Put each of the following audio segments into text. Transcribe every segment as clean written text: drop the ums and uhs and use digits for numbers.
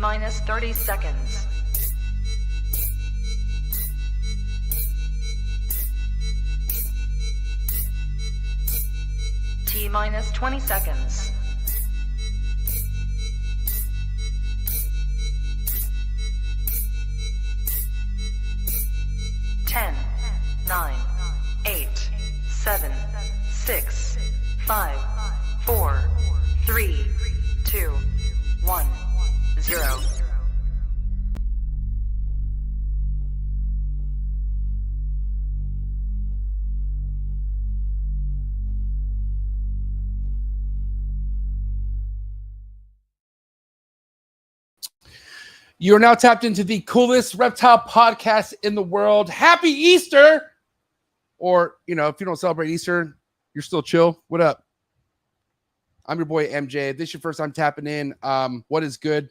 T-minus 30 seconds. T-minus 20 seconds. 10, 9, 8, 7, 6, 5, 4, 3, 2, 1, 0. You are now tapped into the coolest reptile podcast in the world. Happy Easter! Or, you know, if you don't celebrate Easter, you're still chill. What up? I'm your boy, MJ. If this is your first time tapping in, what is good?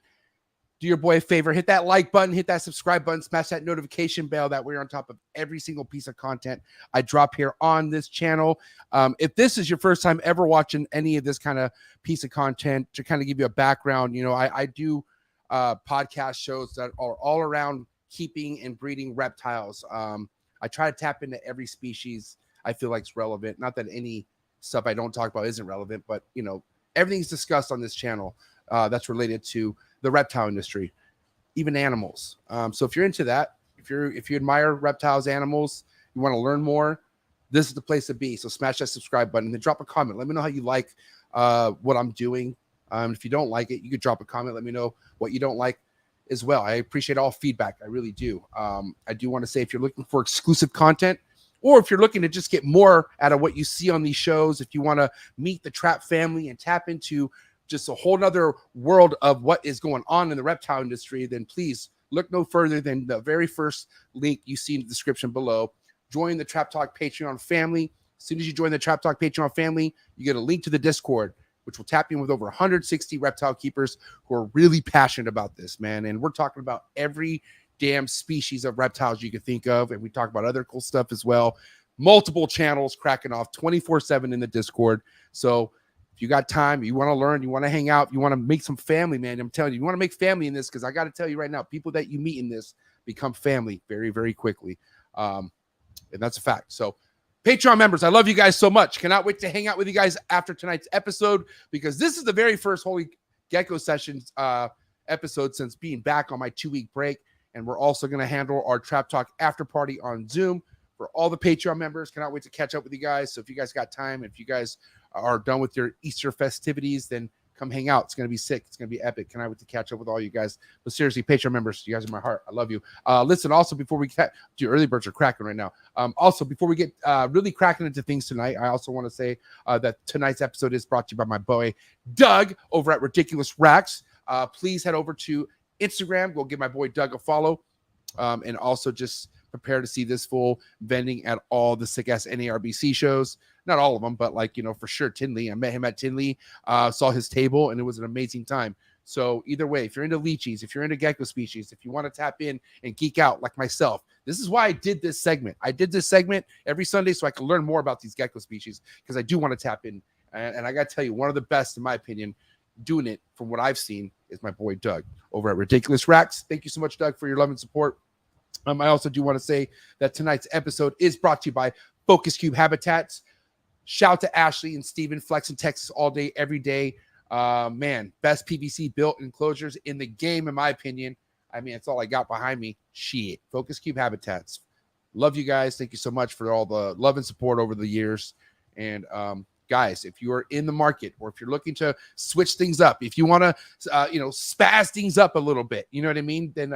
Do your boy a favor. Hit that like button. Hit that subscribe button. Smash that notification bell. That way you're on top of every single piece of content I drop here on this channel. If this is your first time ever watching any of this kind of piece of content, to kind of give you a background, you know, I do podcast shows that are all around keeping and breeding reptiles. I try to tap into every species I feel like is relevant. Not that any stuff I don't talk about isn't relevant, but you know, everything's discussed on this channel that's related to the reptile industry, even animals. So if you're into that, if you admire reptiles, animals, you want to learn more, this is the place to be. So smash that subscribe button and then drop a comment. Let me know how you like what I'm doing. If you don't like it, you could drop a comment. Let me know what you don't like as well. I appreciate all feedback. I really do. I do want to say, if you're looking for exclusive content, or if you're looking to just get more out of what you see on these shows, if you want to meet the Trap family and tap into just a whole nother world of what is going on in the reptile industry, then please look no further than the very first link you see in the description below. Join the Trap Talk Patreon family. As soon as you join the Trap Talk Patreon family, you get a link to the Discord, which will tap you in with over 160 reptile keepers who are really passionate about this, man. And we're talking about every damn species of reptiles you can think of. And we talk about other cool stuff as well. Multiple channels cracking off 24/7 in the Discord. So if you got time, you want to learn, you want to hang out, you want to make some family, man. I'm telling you, you want to make family in this, because I got to tell you right now, people that you meet in this become family very, very quickly. And that's a fact. So Patreon members, I love you guys so much. Cannot wait to hang out with you guys after tonight's episode, because this is the very first Holy Gecko Sessions episode since being back on my 2-week break. And we're also going to handle our Trap Talk after party on Zoom for all the Patreon members. Cannot wait to catch up with you guys. So if you guys got time, if you guys are done with your Easter festivities, then come hang out. It's going to be sick. It's going to be epic. Cannot wait to catch up with all you guys. But seriously, Patreon members, you guys are my heart. I love you. Listen, also, before we get to early birds are cracking right now. Also, before we get really cracking into things tonight, I also want to say that tonight's episode is brought to you by my boy Doug over at Ridiculous RHACS. Please head over to Instagram. Go give my boy Doug a follow. And also just prepare to see this full vending at all the sick-ass NARBC shows. Not all of them, but like, you know, for sure, Tinley. I met him at Tinley, saw his table, and it was an amazing time. So either way, if you're into leeches, if you're into gecko species, if you want to tap in and geek out like myself, this is why I did this segment. I did this segment every Sunday so I can learn more about these gecko species, because I do want to tap in. And I got to tell you, one of the best, in my opinion, doing it from what I've seen is my boy Doug over at Ridiculous RHACS. Thank you so much, Doug, for your love and support. I also do want to say that tonight's episode is brought to you by Focus Cube Habitats. Shout out to Ashley and Steven, flexing Texas all day, every day. Man, best PVC built enclosures in the game, in my opinion. I mean, it's all I got behind me. Shit. Focus Cube Habitats. Love you guys. Thank you so much for all the love and support over the years. And guys, if you are in the market, or if you're looking to switch things up, if you want to, spaz things up a little bit, you know what I mean? Then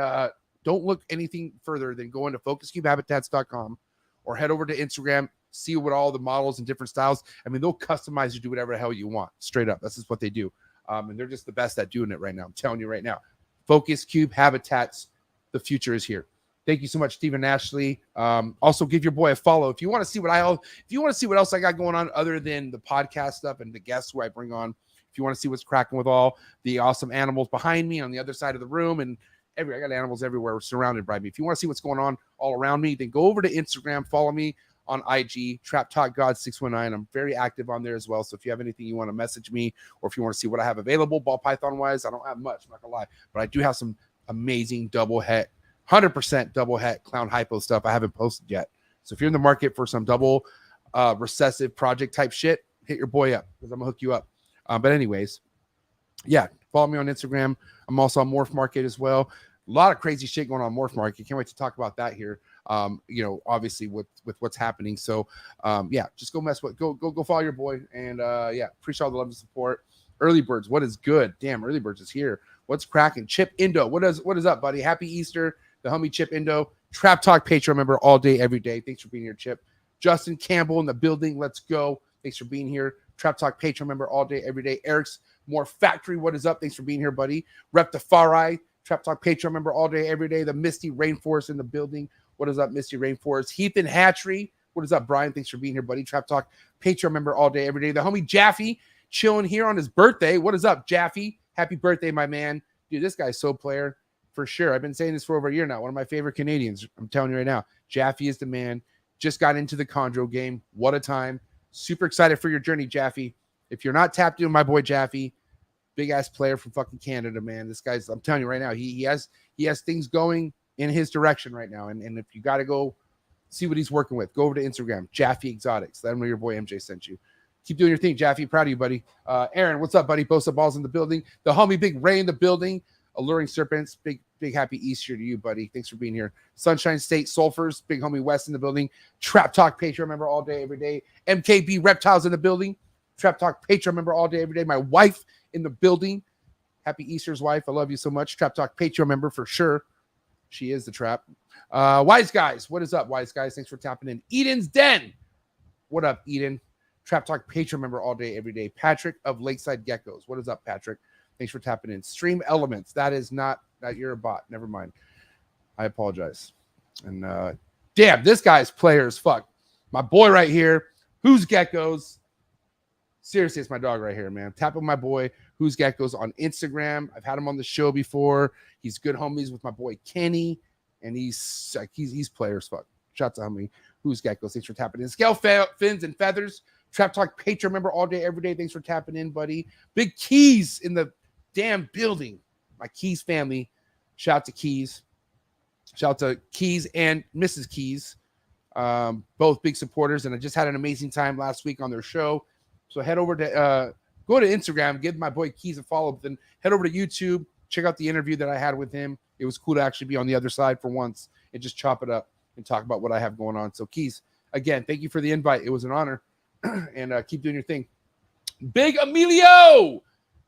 don't look anything further than going to focuscubehabitats.com, or head over to Instagram, see what all the models and different styles. I mean, they'll customize you, do whatever the hell you want. Straight up. That's just what they do. And they're just the best at doing it right now. I'm telling you right now. Focus Cube Habitats. The future is here. Thank you so much, Stephen Ashley. Also, give your boy a follow if you want to see what else I got going on other than the podcast stuff and the guests who I bring on. If you want to see what's cracking with all the awesome animals behind me on the other side of the room, and I got animals everywhere surrounded by me. If you want to see what's going on all around me, then go over to Instagram, follow me on IG, Trap Talk God 619. I'm very active on there as well. So if you have anything you want to message me, or if you want to see what I have available, ball python wise, I don't have much, I'm not gonna lie, but I do have some amazing double het, 100% double het clown hypo stuff I haven't posted yet. So if you're in the market for some double recessive project type shit, hit your boy up because I'm gonna hook you up. But anyways, yeah, follow me on Instagram. I'm also on MORPH Market as well. A lot of crazy shit going on MORPH Market. Can't wait to talk about that here. Obviously with what's happening. So yeah, just go follow your boy. And yeah, appreciate all the love and support. Early Birds, what is good? Damn, Early Birds is here. What's cracking? Chip Indo, what is up, buddy? Happy Easter. The homie Chip Indo, Trap Talk Patreon member all day, every day. Thanks for being here, Chip. Justin Campbell in the building. Let's go. Thanks for being here. Trap Talk Patreon member all day, every day. Eric's More Factory, what is up? Thanks for being here, buddy. Reptifari, Trap Talk Patreon member all day, every day. The Misty Rainforest in the building. What is up, Misty Rainforest? Heath and Hatchery. What is up, Brian? Thanks for being here, buddy. Trap Talk Patreon member all day, every day. The homie Jaffe chilling here on his birthday. What is up, Jaffe? Happy birthday, my man. Dude, this guy's so player for sure. I've been saying this for over a year now. One of my favorite Canadians. I'm telling you right now. Jaffe is the man. Just got into the Chondro game. What a time. Super excited for your journey, Jaffe. If you're not tapped in, my boy Jaffe, big ass player from fucking Canada, man. This guy's, I'm telling you right now, he has things going in his direction right now. And if you got to go see what he's working with, go over to Instagram, Jaffe Exotics. Let him know your boy MJ sent you. Keep doing your thing, Jaffe. Proud of you, buddy. Aaron, what's up, buddy? Bosa Balls in the building. The homie Big Ray in the building. Alluring Serpents. Big happy Easter to you, buddy. Thanks for being here. Sunshine State Sulfurs. Big homie West in the building. Trap Talk Patreon member all day, every day. MKB Reptiles in the building. Trap Talk Patreon member all day, every day. My wife in the building. Happy Easter's wife. I love you so much. Trap Talk Patreon member for sure. She is the trap. Wise Guys. What is up, Wise Guys? Thanks for tapping in. Eden's Den. What up, Eden? Trap Talk Patreon member all day, every day. Patrick of Lakeside Geckos. What is up, Patrick? Thanks for tapping in. Stream Elements. That is not that you're a bot. Never mind. I apologize. And damn, this guy's player as fuck. My boy right here. Who's Geckos? Seriously, it's my dog right here, man. Tap on my boy, Who's Geckos, on Instagram. I've had him on the show before. He's good homies with my boy Kenny, and he's player as fuck. Shout out to homie Who's Geckos. Thanks for tapping in. Scale Fins and Feathers. Trap Talk Patreon member all day, every day. Thanks for tapping in, buddy. Big Keys in the damn building. My Keys family. Shout out to Keys. Shout out to Keys and Mrs. Keys. Both big supporters, and I just had an amazing time last week on their show. So head over to go to Instagram, give my boy Keys a follow, then head over to YouTube, check out the interview that I had with him. It was cool to actually be on the other side for once and just chop it up and talk about what I have going on. So Keys, again, thank you for the invite. It was an honor. And keep doing your thing. Big Emilio,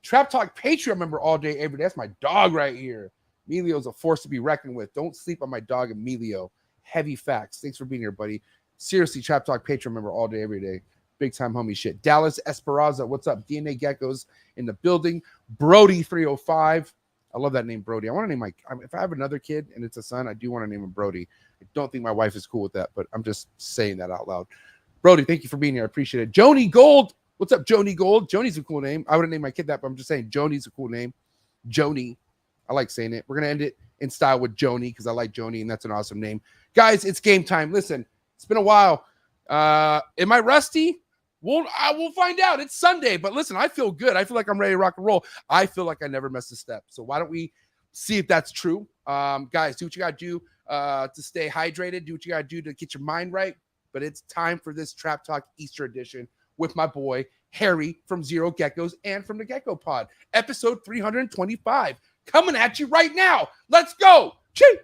Trap Talk Patreon member all day, every day. That's my dog right here. Emilio's a force to be reckoned with. Don't sleep on my dog, Emilio. Heavy facts. Thanks for being here, buddy. Seriously, Trap Talk Patreon member all day, every day. Big time homie shit. Dallas Esperanza, what's up? DNA Geckos in the building. Brody 305. I love that name, Brody. I want to name if I have another kid and it's a son, I do want to name him Brody. I don't think my wife is cool with that, but I'm just saying that out loud. Brody, thank you for being here. I appreciate it. Joni Gold. What's up, Joni Gold? Joni's a cool name. I wouldn't name my kid that, but I'm just saying Joni's a cool name. Joni. I like saying it. We're going to end it in style with Joni because I like Joni, and that's an awesome name. Guys, it's game time. Listen, it's been a while. Am I rusty? I will find out. It's Sunday. But listen, I feel good. I feel like I'm ready to rock and roll. I feel like I never missed a step. So why don't we see if that's true? Guys, do what you got to do to stay hydrated. Do what you got to do to get your mind right. But it's time for this Trap Talk Easter edition with my boy Harry from Zero Geckos and from the Gecko Pod. Episode 325. Coming at you right now. Let's go. Chee! Good.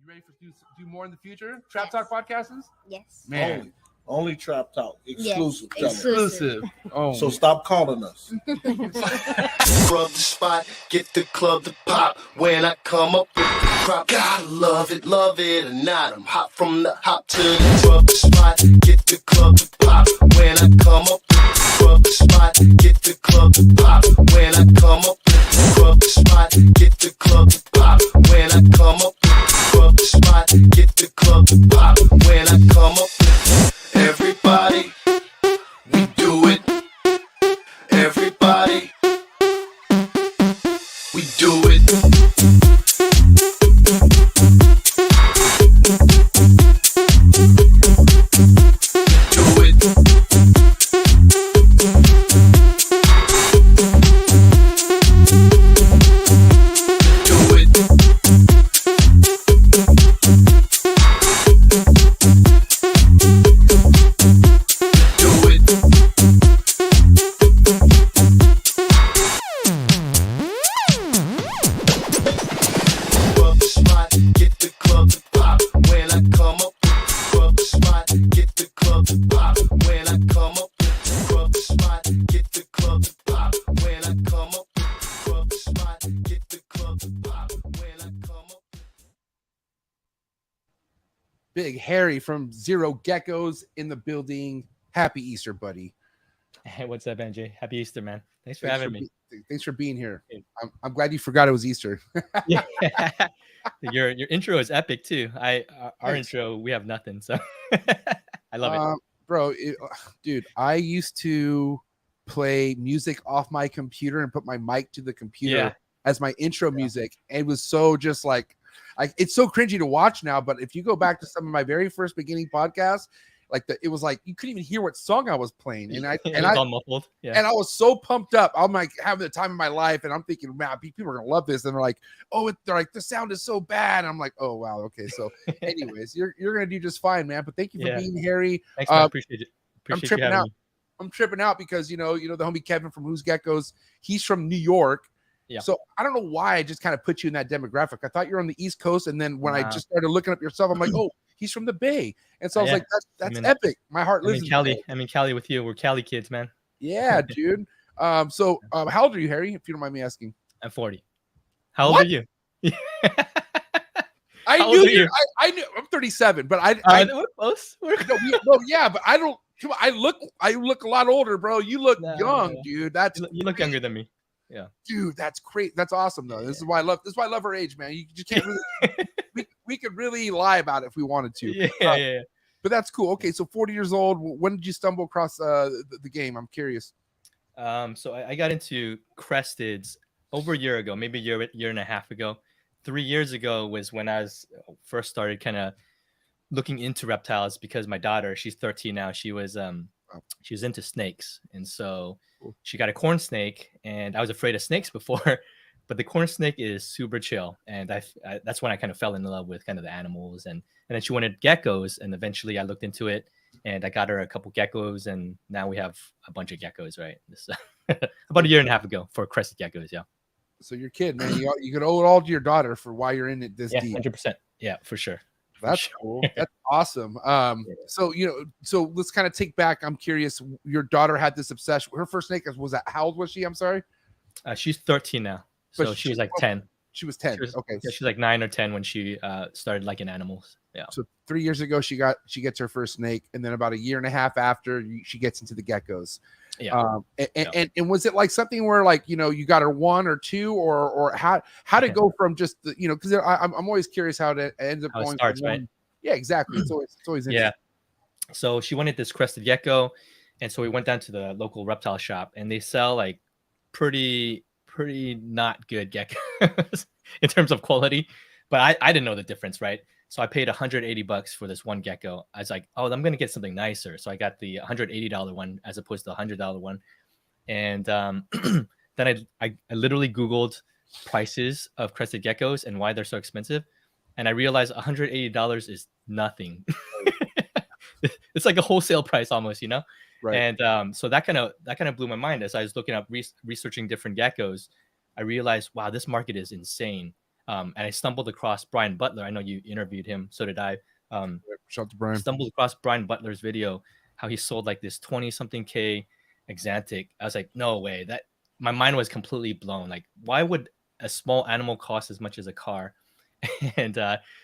You ready for do more in the future? Trap Talk podcasts? Yes. Man. Only Trap Talk. Exclusive. Yes, Exclusive. Oh. So stop calling us. Rub the spot, get the club to pop. When I come up with the crop, gotta love it or not. I'm hot from the hop to the rub the spot, get the club to pop. When I come up with the rub the spot, get the club to pop. When I come up with the rub the spot, get the club to pop. When I come up with the rub the spot, get the club to pop. When I come up with everybody, we do it. Everybody, we do it. Big Harry from Zero Geckos in the building. Happy Easter, buddy. Hey, what's up, NJ? Happy Easter, man. Thanks for having me. Thanks for being here. I'm glad you forgot it was Easter. Yeah. Your intro is epic too. Our intro, we have nothing, so I love it. Bro, dude, I used to play music off my computer and put my mic to the computer as my intro music. And it was so just like, it's so cringy to watch now. But if you go back to some of my very first beginning podcasts, like it was like you couldn't even hear what song I was playing, and I all muffled. Yeah. And I was so pumped up. I'm like having the time of my life, and I'm thinking, man, people are gonna love this. And they're like, oh, they're like, the sound is so bad. And I'm like, oh wow, okay. So, anyways, you're gonna do just fine, man. But thank you for being Harry. Thanks, man. Appreciate it. I'm tripping out. Me. I'm tripping out because you know the homie Kevin from Who's Geckos. He's from New York. Yeah. So I don't know why I just kind of put you in that demographic. I thought you're on the East Coast, and then when I just started looking up yourself, I'm like, oh, he's from the Bay. And so I was like, that's epic. My heart lives in Cali. I'm in Cali with you. We're Cali kids, man. Yeah, dude. So how old are you, Harry? If you don't mind me asking. I'm 40. How old are you? I knew I'm 37, but we're close. Yeah, but I don't. I look a lot older, bro. You look young, dude. You look younger than me. Yeah, dude, that's great. That's awesome, though. This is why I love her age, man. You just can't really. we could really lie about it if we wanted to. Yeah. But that's cool. Okay, so 40 years old. When did you stumble across the game? I'm curious. So I got into Cresteds over a year ago, maybe a year and a half ago. 3 years ago was when I was first started kind of looking into reptiles because my daughter, she's 13 now. She was into snakes, and so she got a corn snake, and I was afraid of snakes before, but the corn snake is super chill, and that's when I kind of fell in love with kind of the animals, and then she wanted geckos, and eventually I looked into it, and I got her a couple geckos, and now we have a bunch of geckos, right? This, about a year and a half ago for crested geckos, yeah. So your kid, man, you could owe it all to your daughter for why you're in it this deep. 100%. Yeah, for sure. That's cool. That's awesome. So so let's kind of take back. I'm curious. Your daughter had this obsession. Her first snake was that? How old was she? I'm sorry. She's 13 now. So she was like 10. She was 10. Okay. Yeah, she's like 9 or 10 when she started liking animals. Yeah. So 3 years ago, she gets her first snake, and then about a year and a half after, she gets into the geckos. Yeah. And was it like something where like you got her 1 or 2 or how did it go from just because I'm always curious how it ends up going. Starts, right? Yeah, exactly. It's always interesting. Yeah. So she wanted this crested gecko, and so we went down to the local reptile shop, and they sell like pretty not good geckos in terms of quality, but I didn't know the difference, right? So I paid $180 for this one gecko. I was like, oh, I'm going to get something nicer. So I got the $180 one as opposed to the $100 one. And then I literally Googled prices of crested geckos and why they're so expensive. And I realized $180 is nothing. It's like a wholesale price almost, Right. And so that kind of blew my mind as I was looking up, researching different geckos. I realized, wow, this market is insane. And I stumbled across Brian Butler. I know you interviewed him. So did I. Shout out to Brian. Stumbled across Brian Butler's video, how he sold like this 20-something K Exantic. I was like, no way. That my mind was completely blown. Like, why would a small animal cost as much as a car? And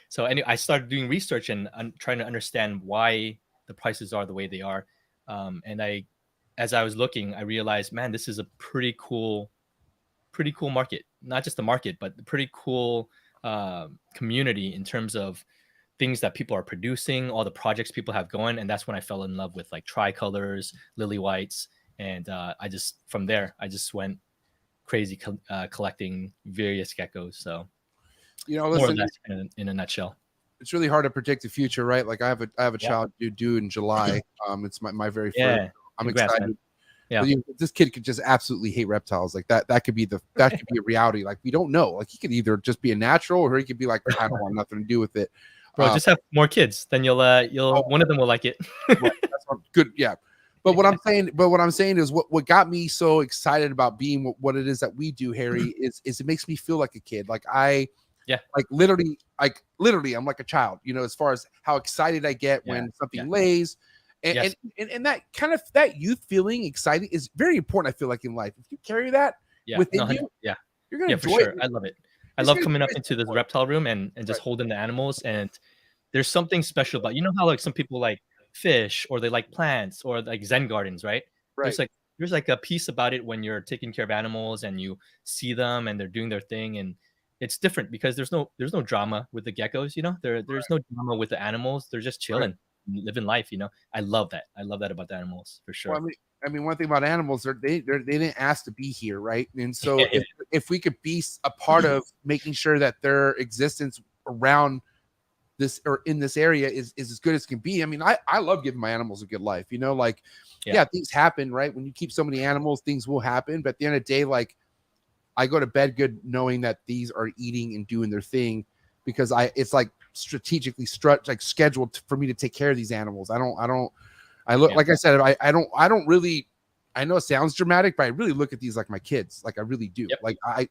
so anyway, I started doing research and trying to understand why the prices are the way they are. And as I was looking, I realized, man, this is a pretty cool market. Not just the market, but the pretty cool community in terms of things that people are producing, all the projects people have going. And that's when I fell in love with like tricolors, lily whites. And from there, I just went crazy collecting various geckos. So, listen, in a nutshell. It's really hard to predict the future, right? Like I have a child due in July. It's my very first. Yeah. I'm Congrats, excited. Man. Yeah. But this kid could just absolutely hate reptiles. Like that could be a reality. Like we don't know. Like he could either just be a natural or he could be like, I don't want nothing to do with it. Bro, just have more kids. Then you'll one of them will like it. Right, that's good. Yeah. But what I'm saying is what got me so excited about being what it is that we do, Harry, is it makes me feel like a kid. Like literally, I'm like a child, as far as how excited I get when something lays. And that kind of that youth feeling exciting is very important. I feel like in life, if you carry that within you, you're gonna enjoy it. I love it. I love coming up into this reptile room and just holding the animals, and there's something special about, you know how like some people like fish or they like plants or like Zen gardens, right? Right. There's like a piece about it when you're taking care of animals and you see them and they're doing their thing, and it's different because there's no drama with the geckos, you know. There's no drama with the animals. They're just chilling, living life, you know. I love that. I love that about the animals for sure. Well, I mean, one thing about animals, they didn't ask to be here, right? And so if we could be a part of making sure that their existence around this or in this area is as good as can be. I mean, I love giving my animals a good life, you know, like, yeah, things happen, right? When you keep so many animals, things will happen. But at the end of the day, like, I go to bed good knowing that these are eating and doing their thing, because it's like strategically scheduled for me to take care of these animals. Like I said, I don't really, I know it sounds dramatic, but I really look at these like my kids. Like I really do. Yep. Like I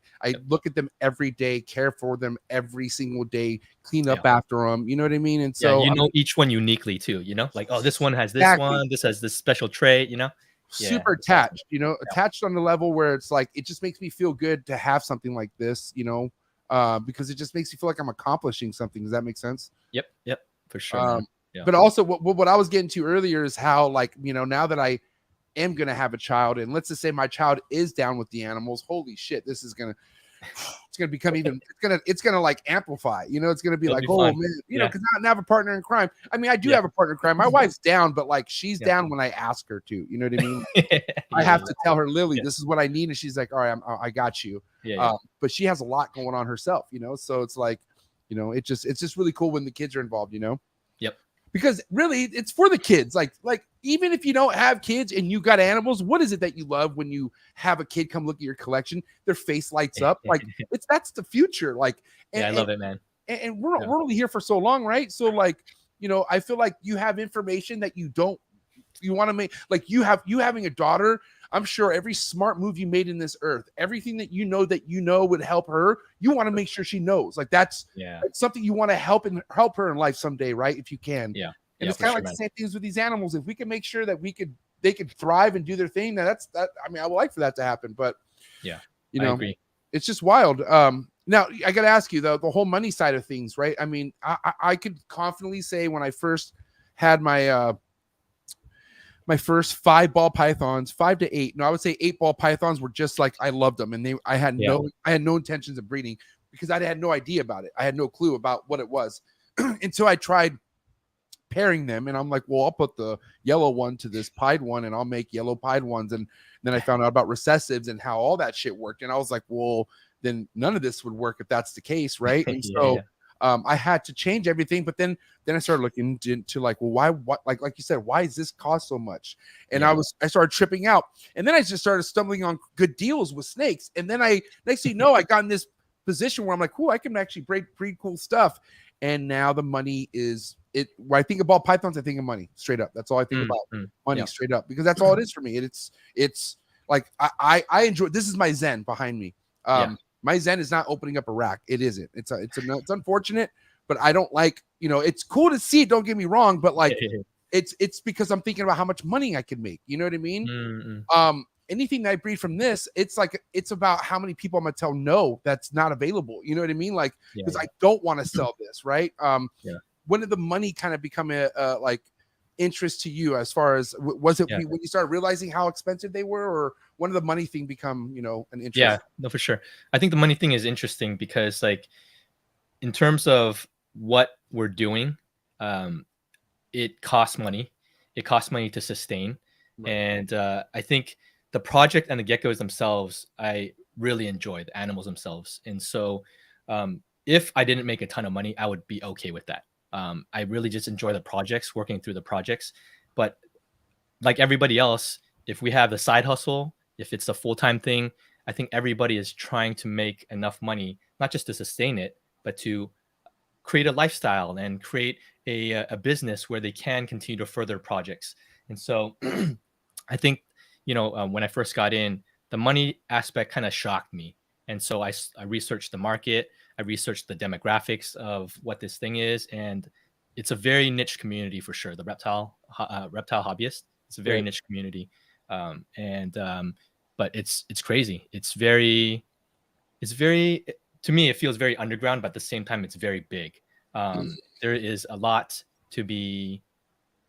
look at them every day, care for them every single day, clean up after them. You know what I mean? And so you know each one uniquely too, you know, like, oh, this one has this one, this has this special trait, you know. Super attached, you know, attached on the level where it's like, it just makes me feel good to have something like this, you know, because it just makes me feel like I'm accomplishing something. Does that make sense? Yep, for sure. But also what I was getting to earlier is how, like, you know, now that I am going to have a child, and let's just say my child is down with the animals, holy shit, this is going to, it's going to become even, it's going to like amplify, you know, it's going to be like, oh man, you know, because now I have a partner in crime. I mean, I do have a partner in crime. My wife's down, but like, she's down when I ask her to, you know what I mean? I have to tell her, Lily, this is what I need. And she's like, all right, I got you. But she has a lot going on herself, you know? So it's like, you know, it's just really cool when the kids are involved, you know? Yep. Because really it's for the kids. Like even if you don't have kids and you got animals, what is it that you love when you have a kid come look at your collection? Their face lights up. Like that's the future. Like, I love it, man. And we're only here for so long, right? So like, you know, I feel like you have information that you want to make, like you having a daughter. I'm sure every smart move you made in this earth, everything that you know would help her, you want to make sure she knows. Like that's something you want to help her in life someday, right? If you can. Yeah. And it's kind of like the same things with these animals. If we can make sure that they could thrive and do their thing, I mean, I would like for that to happen. But yeah, you know, I agree. It's just wild. Now I got to ask you though, the whole money side of things, right? I mean, I could confidently say when I first had my first 5 ball pythons, 5 to 8. No, I would say 8 ball pythons were just like, I loved them. And I had no intentions of breeding because I had no idea about it. I had no clue about what it was until I tried pairing them. And I'm like, well, I'll put the yellow one to this pied one and I'll make yellow pied ones. And then I found out about recessives and how all that shit worked. And I was like, well, then none of this would work if that's the case. Right. And I had to change everything, but then I started looking into like, well, why, like you said, why does this cost so much? And I started tripping out, and then I just started stumbling on good deals with snakes. And then next thing you know, I got in this position where I'm like, cool, I can actually breed pretty cool stuff. And now the money is it. When I think of ball pythons, I think of money straight up. That's all I think about, money straight up, because that's all it is for me. It's like, I enjoy, this is my Zen behind me. My Zen is not opening up a rack. It isn't. It's unfortunate, but I don't like, you know, it's cool to see it. Don't get me wrong, but like, it's because I'm thinking about how much money I could make. You know what I mean? Anything that I breed from this, it's like, it's about how many people I'm gonna tell no, that's not available. You know what I mean? Like, because I don't want to sell this, right? When did the money kind of become a like interest to you, as far as was it when you started realizing how expensive they were, or when did the money thing become, you know, an interest? Yeah, no, for sure. I think the money thing is interesting because, like, in terms of what we're doing, it costs money. It costs money to sustain. And I think the project and the geckos themselves, I really enjoy the animals themselves. And so if I didn't make a ton of money, I would be okay with that. I really just enjoy the projects, working through the projects. But like everybody else, if we have the side hustle, if it's a full-time thing, I think everybody is trying to make enough money, not just to sustain it, but to create a lifestyle and create a business where they can continue to further projects. And so I think, you know, when I first got in, the money aspect kind of shocked me. And so I researched the market. I researched the demographics of what this thing is. And it's a very niche community for sure. The reptile hobbyist. It's a very niche community. But it's crazy. It's very, to me, it feels very underground, but at the same time, it's very big. there is a lot to be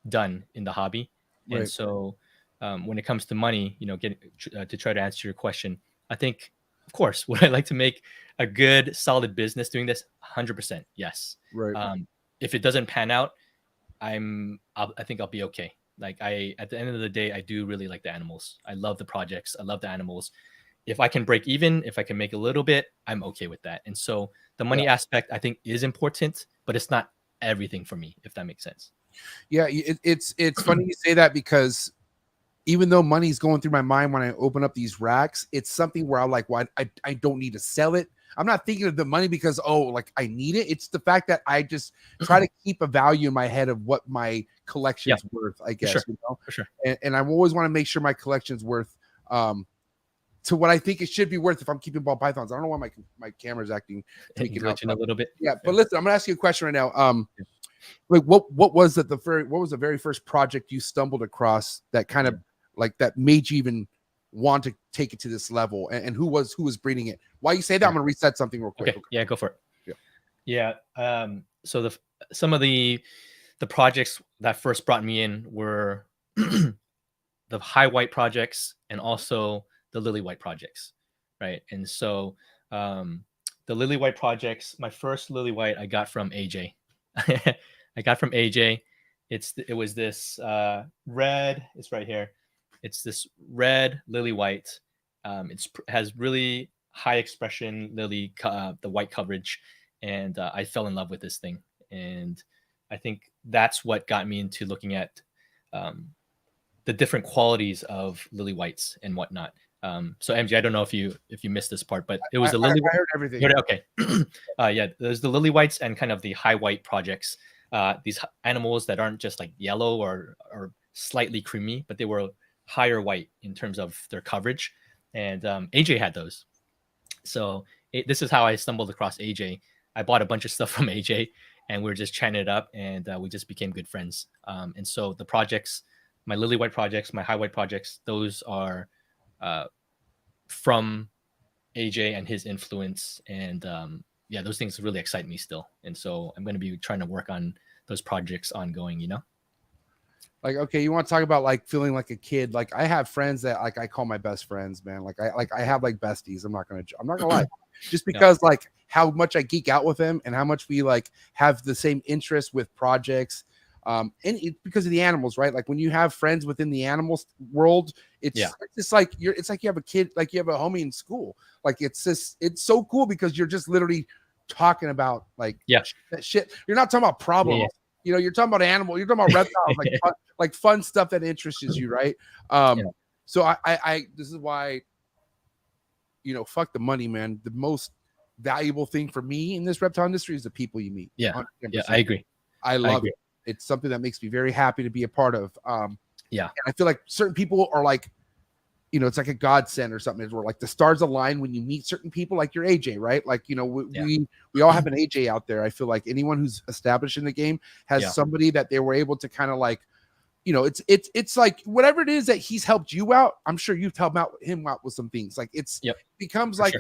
done in the hobby. Right. And so when it comes to money, to try to answer your question, I think, of course, would I like to make a good, solid business doing this? 100%, yes. Right. If it doesn't pan out, I think I'll be okay. Like at the end of the day, I do really like the animals. I love the projects. I love the animals. If I can break even, if I can make a little bit, I'm okay with that. And so the money aspect, I think, is important, but it's not everything for me, if that makes sense. Yeah, it's funny you say that, because even though money's going through my mind when I open up these racks, it's something where I'm like, well, I don't need to sell it. I'm not thinking of the money because, like I need it. It's the fact that I just try to keep a value in my head of what my collection's worth, I guess. For sure. You know? For sure. And I always want to make sure my collection's worth to what I think it should be worth if I'm keeping ball pythons. I don't know why my camera's acting glitching a little bit. Yeah, but listen, I'm gonna ask you a question right now. Like what was it what was the very first project you stumbled across that kind of like that made you even want to take it to this level, and who was breeding it? While you say that, I'm gonna reset something real quick. Okay. Yeah, go for it. Yeah. So some of the projects that first brought me in were the high white projects and also the lily white projects, right? And so the lily white projects, my first lily white I got from AJ. I got from AJ. It was this red. It's right here. It's this red lily white. It has really high expression lily, the white coverage, and I fell in love with this thing. And I think that's what got me into looking at the different qualities of lily whites and whatnot. So MG, I don't know if you missed this part, but it was the lily. I heard everything. Okay. Yeah, there's the lily whites and kind of the high white projects. These animals that aren't just like yellow or slightly creamy, but they were higher white in terms of their coverage. And AJ had those. So this is how I stumbled across AJ. I bought a bunch of stuff from AJ, and we were just chatting it up, and we just became good friends. And so the projects, my lily white projects, my high white projects, those are from AJ and his influence. And those things really excite me still. And so I'm going to be trying to work on those projects ongoing, Like, okay, you want to talk about like feeling like a kid? Like I have friends that like I call my best friends, man. I have like besties. I'm not gonna lie, just because like how much I geek out with them and how much we like have the same interest with projects. And it's because of the animals, right? Like when you have friends within the animals world, it's like you have a kid, like you have a homie in school. Like it's so cool because you're just literally talking about like that shit. You're not talking about problems. You're talking about animals. You're talking about reptiles, like fun stuff that interests you, right? So I this is why, fuck the money, man. The most valuable thing for me in this reptile industry is the people you meet. 100%. I agree. I love it. It's something that makes me very happy to be a part of. And I feel like certain people are like, it's like a godsend or something. Where like the stars align when you meet certain people, like your AJ, right? Like, we all have an AJ out there. I feel like anyone who's established in the game has somebody that they were able to kind of like, it's like whatever it is that he's helped you out. I'm sure you've helped him out with some things. Like it becomes like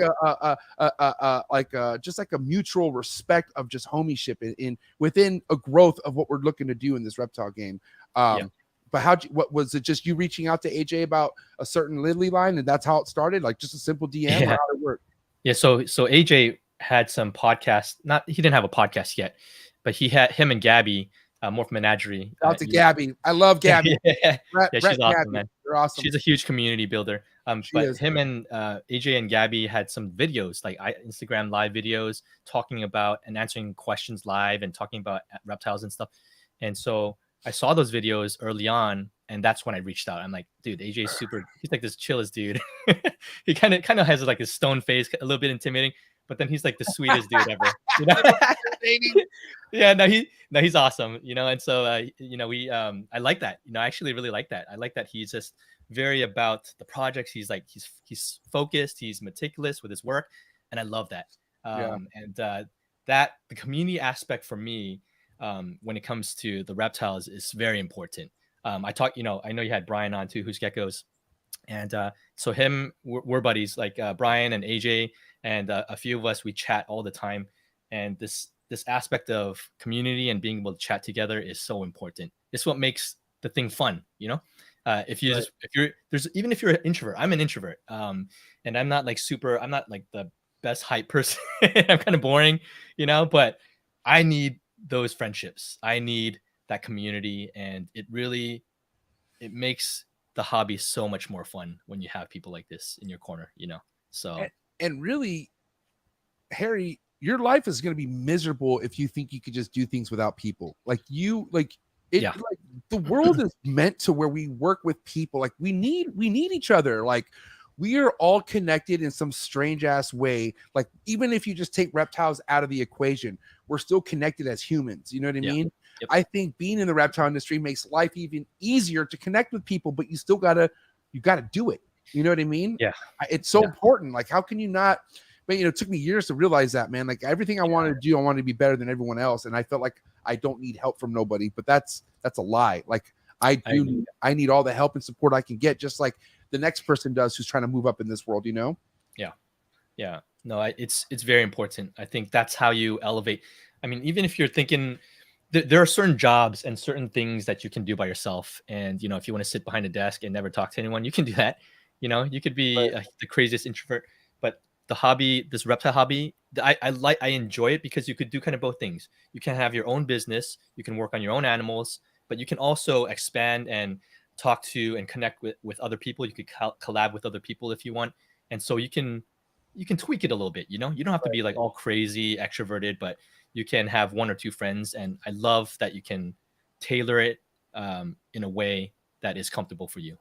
just like a mutual respect of just homieship in within a growth of what we're looking to do in this reptile game. But what was it? Just you reaching out to AJ about a certain lily line, and that's how it started? Like just a simple DM, or how did it work? Yeah. So AJ had some podcasts. He didn't have a podcast yet, but him and Gabby, MORPH Menagerie. Out to Gabby. I love Gabby. She's awesome, Gabby. man. They're awesome. She's a huge community builder. But him and AJ and Gabby had some videos, like Instagram live videos, talking about and answering questions live and talking about reptiles and stuff. And so I saw those videos early on, and that's when I reached out. I'm like, dude, AJ's super. He's like this chillest dude. He kind of has like a stone face, a little bit intimidating, but then he's like the sweetest dude ever. No, he's awesome. And so I like that. I actually really like that. I like that he's just very about the projects. He's like he's focused. He's meticulous with his work, and I love that. And that the community aspect for me. When it comes to the reptiles is very important. I know you had Brian on too, who's Geckos. And so we're buddies, like Brian and AJ and a few of us, we chat all the time. And this aspect of community and being able to chat together is so important. It's what makes the thing fun, you know. If you're even if you're an introvert, I'm an introvert, and I'm not like the best hype person. I'm kind of boring, you know, but I need those friendships. I need that community, and it makes the hobby so much more fun when you have people like this in your corner, you know. So and really, Harry, your life is going to be miserable if you think you could just do things without people. Like the world is meant to where we work with people. Like we need each other. Like we are all connected in some strange ass way. Like even if you just take reptiles out of the equation, we're still connected as humans. You know what I mean? Yep. I think being in the reptile industry makes life even easier to connect with people, but you still gotta do it. You know what I mean? Yeah. It's so important. Like how can you not? But it took me years to realize that, man. Like everything I wanted to do, I wanted to be better than everyone else, and I felt like I don't need help from nobody. But that's a lie. Like I need all the help and support I can get, just like the next person does who's trying to move up in this world. You know? Yeah. No, it's very important. I think that's how you elevate. I mean, even if you're thinking there are certain jobs and certain things that you can do by yourself, and if you want to sit behind a desk and never talk to anyone, you can do that. You could be the craziest introvert, but the hobby, this reptile hobby, I enjoy it because you could do kind of both things. You can have your own business, you can work on your own animals, but you can also expand and talk to and connect with other people. You could collab with other people if you want, and so you can tweak it a little bit. You don't have to be like all crazy extroverted, but you can have one or two friends, and I love that you can tailor it in a way that is comfortable for you.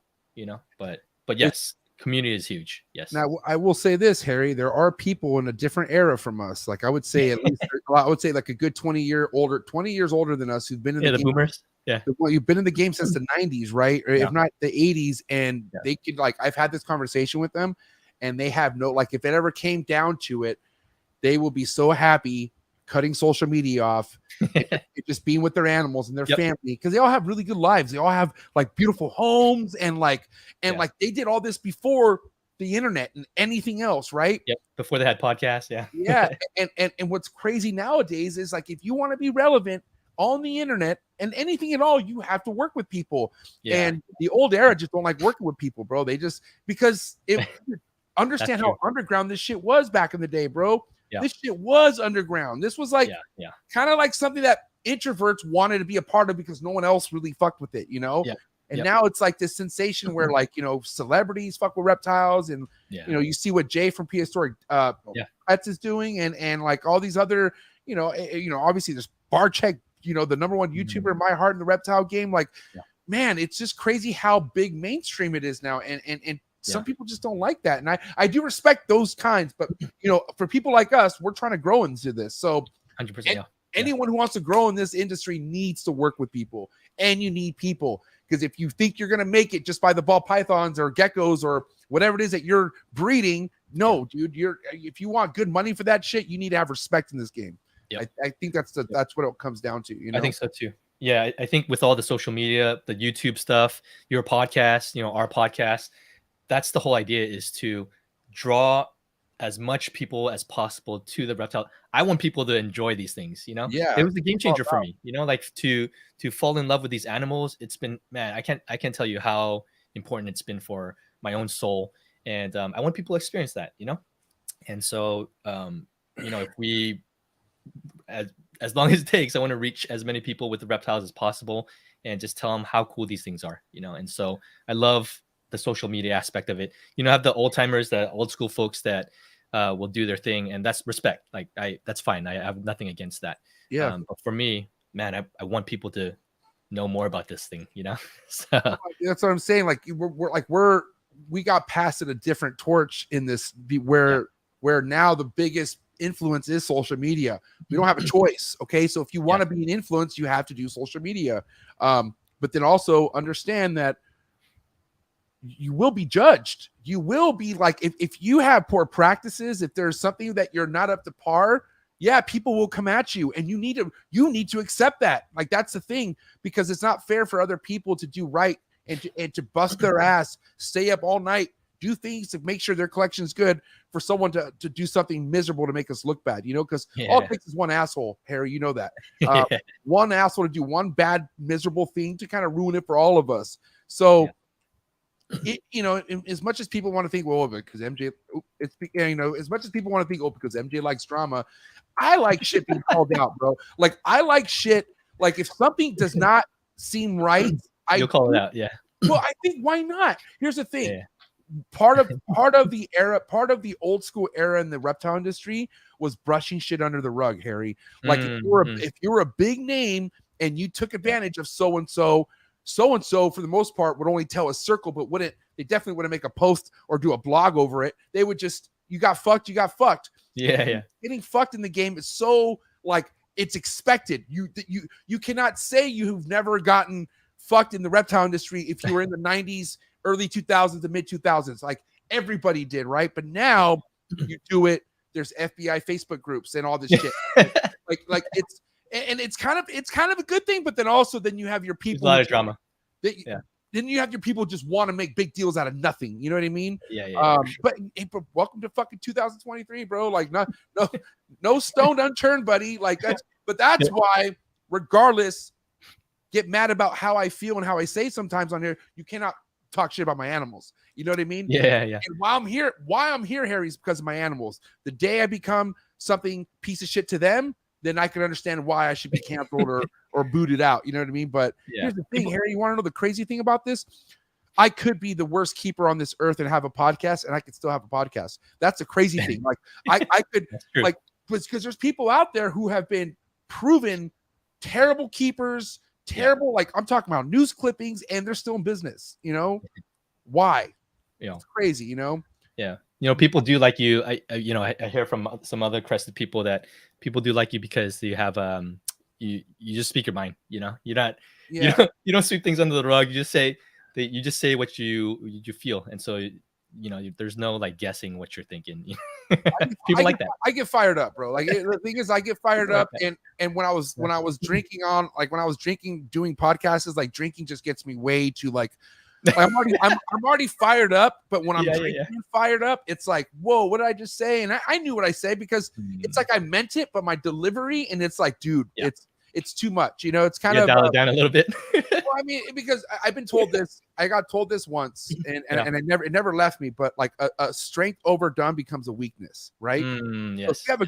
But yes. Community is huge. Yes. Now I will say this, Harry. There are people in a different era from us. Like I would say, at least I would say like a good 20 years older than us, who've been in the game. Boomers. Yeah. Well, you've been in the game since the 90s, right? Or if not the 80s, and they could I've had this conversation with them, and they have if it ever came down to it, they will be so happy cutting social media off and just being with their animals and their family, because they all have really good lives. They all have beautiful homes and they did all this before the internet and anything else, right? Yep. Before they had podcasts. And what's crazy nowadays is if you want to be relevant on the internet and anything at all, you have to work with people. And the old era just don't like working with people, bro. They just because understand how underground this shit was back in the day, bro. This shit was underground. This was kind of like something that introverts wanted to be a part of because no one else really fucked with it, And now it's like this sensation where celebrities fuck with reptiles, and you see what Jay from Prehistoric Pets is doing, and like all these other obviously there's Barcheck, the number one YouTuber in my heart in the reptile game. Man, it's just crazy how big mainstream it is now, and some people just don't like that. And I do respect those kinds, but for people like us, we're trying to grow into this. So 100%. Anyone who wants to grow in this industry needs to work with people, and you need people, because if you think you're going to make it just by the ball pythons or geckos or whatever it is that you're breeding, no, dude, if you want good money for that shit, you need to have respect in this game. I think that's what it comes down to. I think so too. Yeah. I think with all the social media, the YouTube stuff, your podcast, our podcast, that's the whole idea, is to draw as much people as possible to the reptile. I want people to enjoy these things, It was a game changer for me, to fall in love with these animals. It's been, man, I can't tell you how important it's been for my own soul. And I want people to experience that, And so, if we, as long as it takes, I want to reach as many people with the reptiles as possible and just tell them how cool these things are, And so I love the social media aspect of it. I have the old timers, the old school folks that will do their thing, and that's respect. That's fine. I have nothing against that. Yeah. But for me, man, I want people to know more about this thing, So that's what I'm saying. We got passed at a different torch in this, where now the biggest influence is social media. We don't have a choice. Okay. So if you want to be an influence, you have to do social media. But then also understand that you will be judged. You will be if you have poor practices, if there's something that you're not up to par, people will come at you, and you need to accept that. That's the thing, because it's not fair for other people to do right and to bust their ass, stay up all night do things to make sure their collection is good for someone to do something miserable to make us look bad, you know, because all it takes is one asshole, Harry, you know that. One asshole to do one bad, miserable thing to kind of ruin it for all of us. So, you know, as much as people want to think, well, because MJ, it's, you know, as much as people want to think, oh, because MJ likes drama, I like shit being called out, bro. Like, I like shit. Like, if something does not seem right, you'll call it out. Yeah. Well, I think why not? Here's the thing. Part of the era, part of the old school era in the reptile industry was brushing shit under the rug, Harry. Like if you were a big name and you took advantage of so and so for the most part would only tell a circle, but they definitely wouldn't make a post or do a blog over it. They would just, you got fucked. Yeah. Getting fucked in the game is so like it's expected. You cannot say you've never gotten fucked in the reptile industry if you were in the 90s, early 2000s to mid 2000s. Like everybody did, right? But now you do it. There's FBI Facebook groups and all this shit. like it's kind of a good thing, but then also then you have your people. There's a lot of drama. Then you have your people just want to make big deals out of nothing. You know what I mean? Yeah. Sure. But welcome to fucking 2023, bro. Like no stone unturned, buddy. Like that's why, regardless, get mad about how I feel and how I say sometimes on here. You cannot talk shit about my animals. You know what I mean? Yeah. And why I'm here, Harry, is because of my animals. The day I become something piece of shit to them, then I can understand why I should be canceled or booted out. You know what I mean? But here's the thing, Harry, you want to know the crazy thing about this? I could be the worst keeper on this earth and have a podcast, and I could still have a podcast. That's a crazy thing. Like I could like, because there's people out there who have been proven terrible keepers, like I'm talking about news clippings, and they're still in business. You know why? It's crazy. You know. Yeah. You know, people do like you. I hear from some other crested people that people do like you because you have you just speak your mind. You know, you're not you don't sweep things under the rug. You just say what you feel, and so you know there's no like guessing what you're thinking. People like that. I get fired up, bro. Like the thing is, I get fired up, and when I was drinking doing podcasts, like drinking just gets me way too like. I'm already fired up, but when I'm drinking fired up, it's like, whoa, what did I just say? And I knew what I said because it's like I meant it, but my delivery, and it's like, dude, it's too much. You know, it's kind of dial it down a little bit. Well, I mean, because I've been told this, I got told this once, and it never left me. But like a strength overdone becomes a weakness, right? Yes. So if you have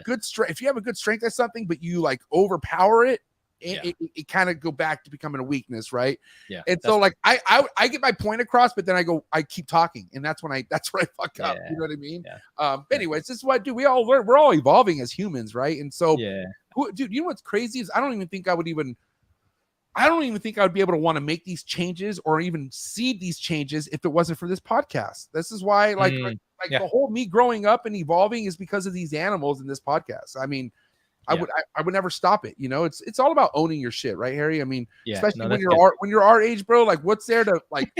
a good strength, at something, but you like overpower it. It kind of go back to becoming a weakness, right? Yeah. And so like I get my point across, but then I keep talking, and that's when I fuck up. You know what I mean? Yeah. Anyways, this is what I do. We all learn. We're all evolving as humans, right? And so dude, you know what's crazy is I don't even think I would be able to want to make these changes or even see these changes if it wasn't for this podcast. This is why the whole me growing up and evolving is because of these animals in this podcast. I mean, I would never stop it. You know, it's all about owning your shit, right, Harry? I mean, especially when you're our age, bro. Like, what's there to like?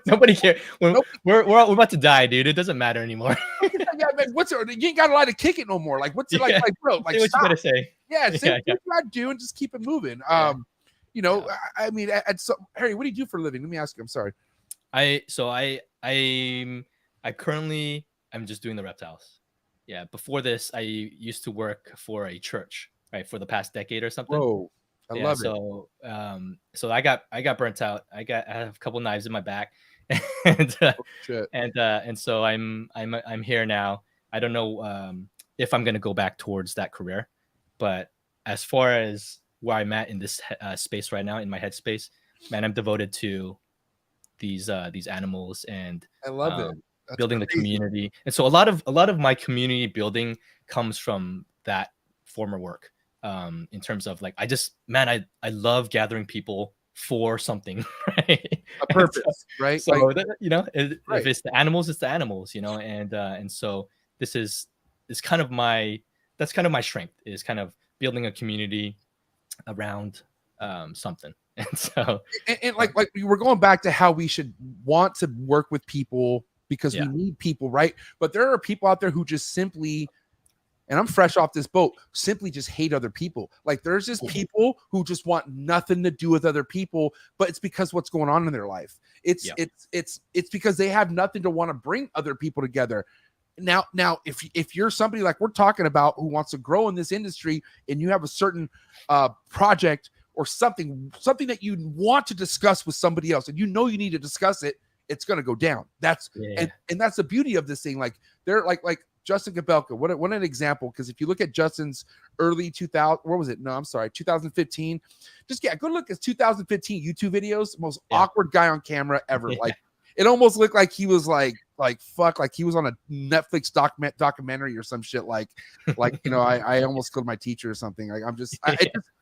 Nobody cares. We're about to die, dude. It doesn't matter anymore. Man, you ain't got a lot to kick it no more. Like, what's it like, bro? Like, say what you gotta say. Yeah, say what you gotta do and just keep it moving. You know, I mean, Harry, what do you do for a living? Let me ask you. I'm sorry. I'm just doing the reptiles. Yeah, before this, I used to work for a church, right, for the past decade or something. Whoa, I love it. So I got burnt out. I have a couple knives in my back, and so I'm here now. I don't know if I'm gonna go back towards that career, but as far as where I'm at in this space right now, in my headspace, man, I'm devoted to these animals, and I love it. That's building crazy. The community. And so a lot of my community building comes from that former work, in terms of like I love gathering people for something, right? A purpose, right? So you know, if it's the animals, it's the animals, you know. And so this is kind of my strength, is kind of building a community around something. And so and like we're going back to how we should want to work with people because we need people, right? But there are people out there who just simply and I'm fresh off this boat, simply just hate other people. Like there's just people who just want nothing to do with other people, but it's because what's going on in their life. It's because they have nothing to want to bring other people together. Now, if you're somebody like we're talking about who wants to grow in this industry, and you have a certain project or something that you want to discuss with somebody else, and you know you need to discuss it, it's going to go down. That's and that's the beauty of this thing. Like they're like Justin Gabelka. What an example. Because if you look at Justin's early 2000, what was it? No, I'm sorry, 2015. Just go look at 2015 YouTube videos. Most awkward guy on camera ever. Like it almost looked like he was like he was on a Netflix documentary or some shit. Like you know, I almost killed my teacher or something. Like I'm just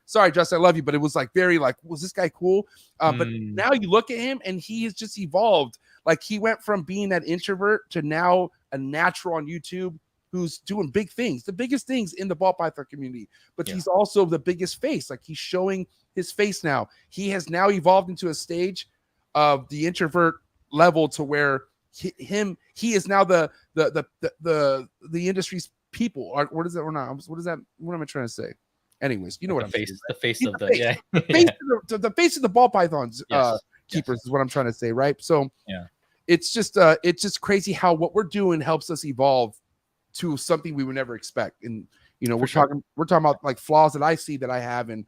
sorry, Justin, I love you, but it was like very like, was this guy cool? But now you look at him and he has just evolved. Like he went from being that introvert to now a natural on YouTube who's doing big things, the biggest things in the ball python community. But he's also the biggest face. Like he's showing his face now. He has now evolved into a stage of the introvert level to where he is now the industry's people. Or what is that? Or not? What is that? What am I trying to say? Anyways, you know what I'm saying. The face of the the face of the ball pythons keepers is what I'm trying to say, right? So it's just crazy how what we're doing helps us evolve to something we would never expect. And you know, we're talking about like flaws that I see that I have and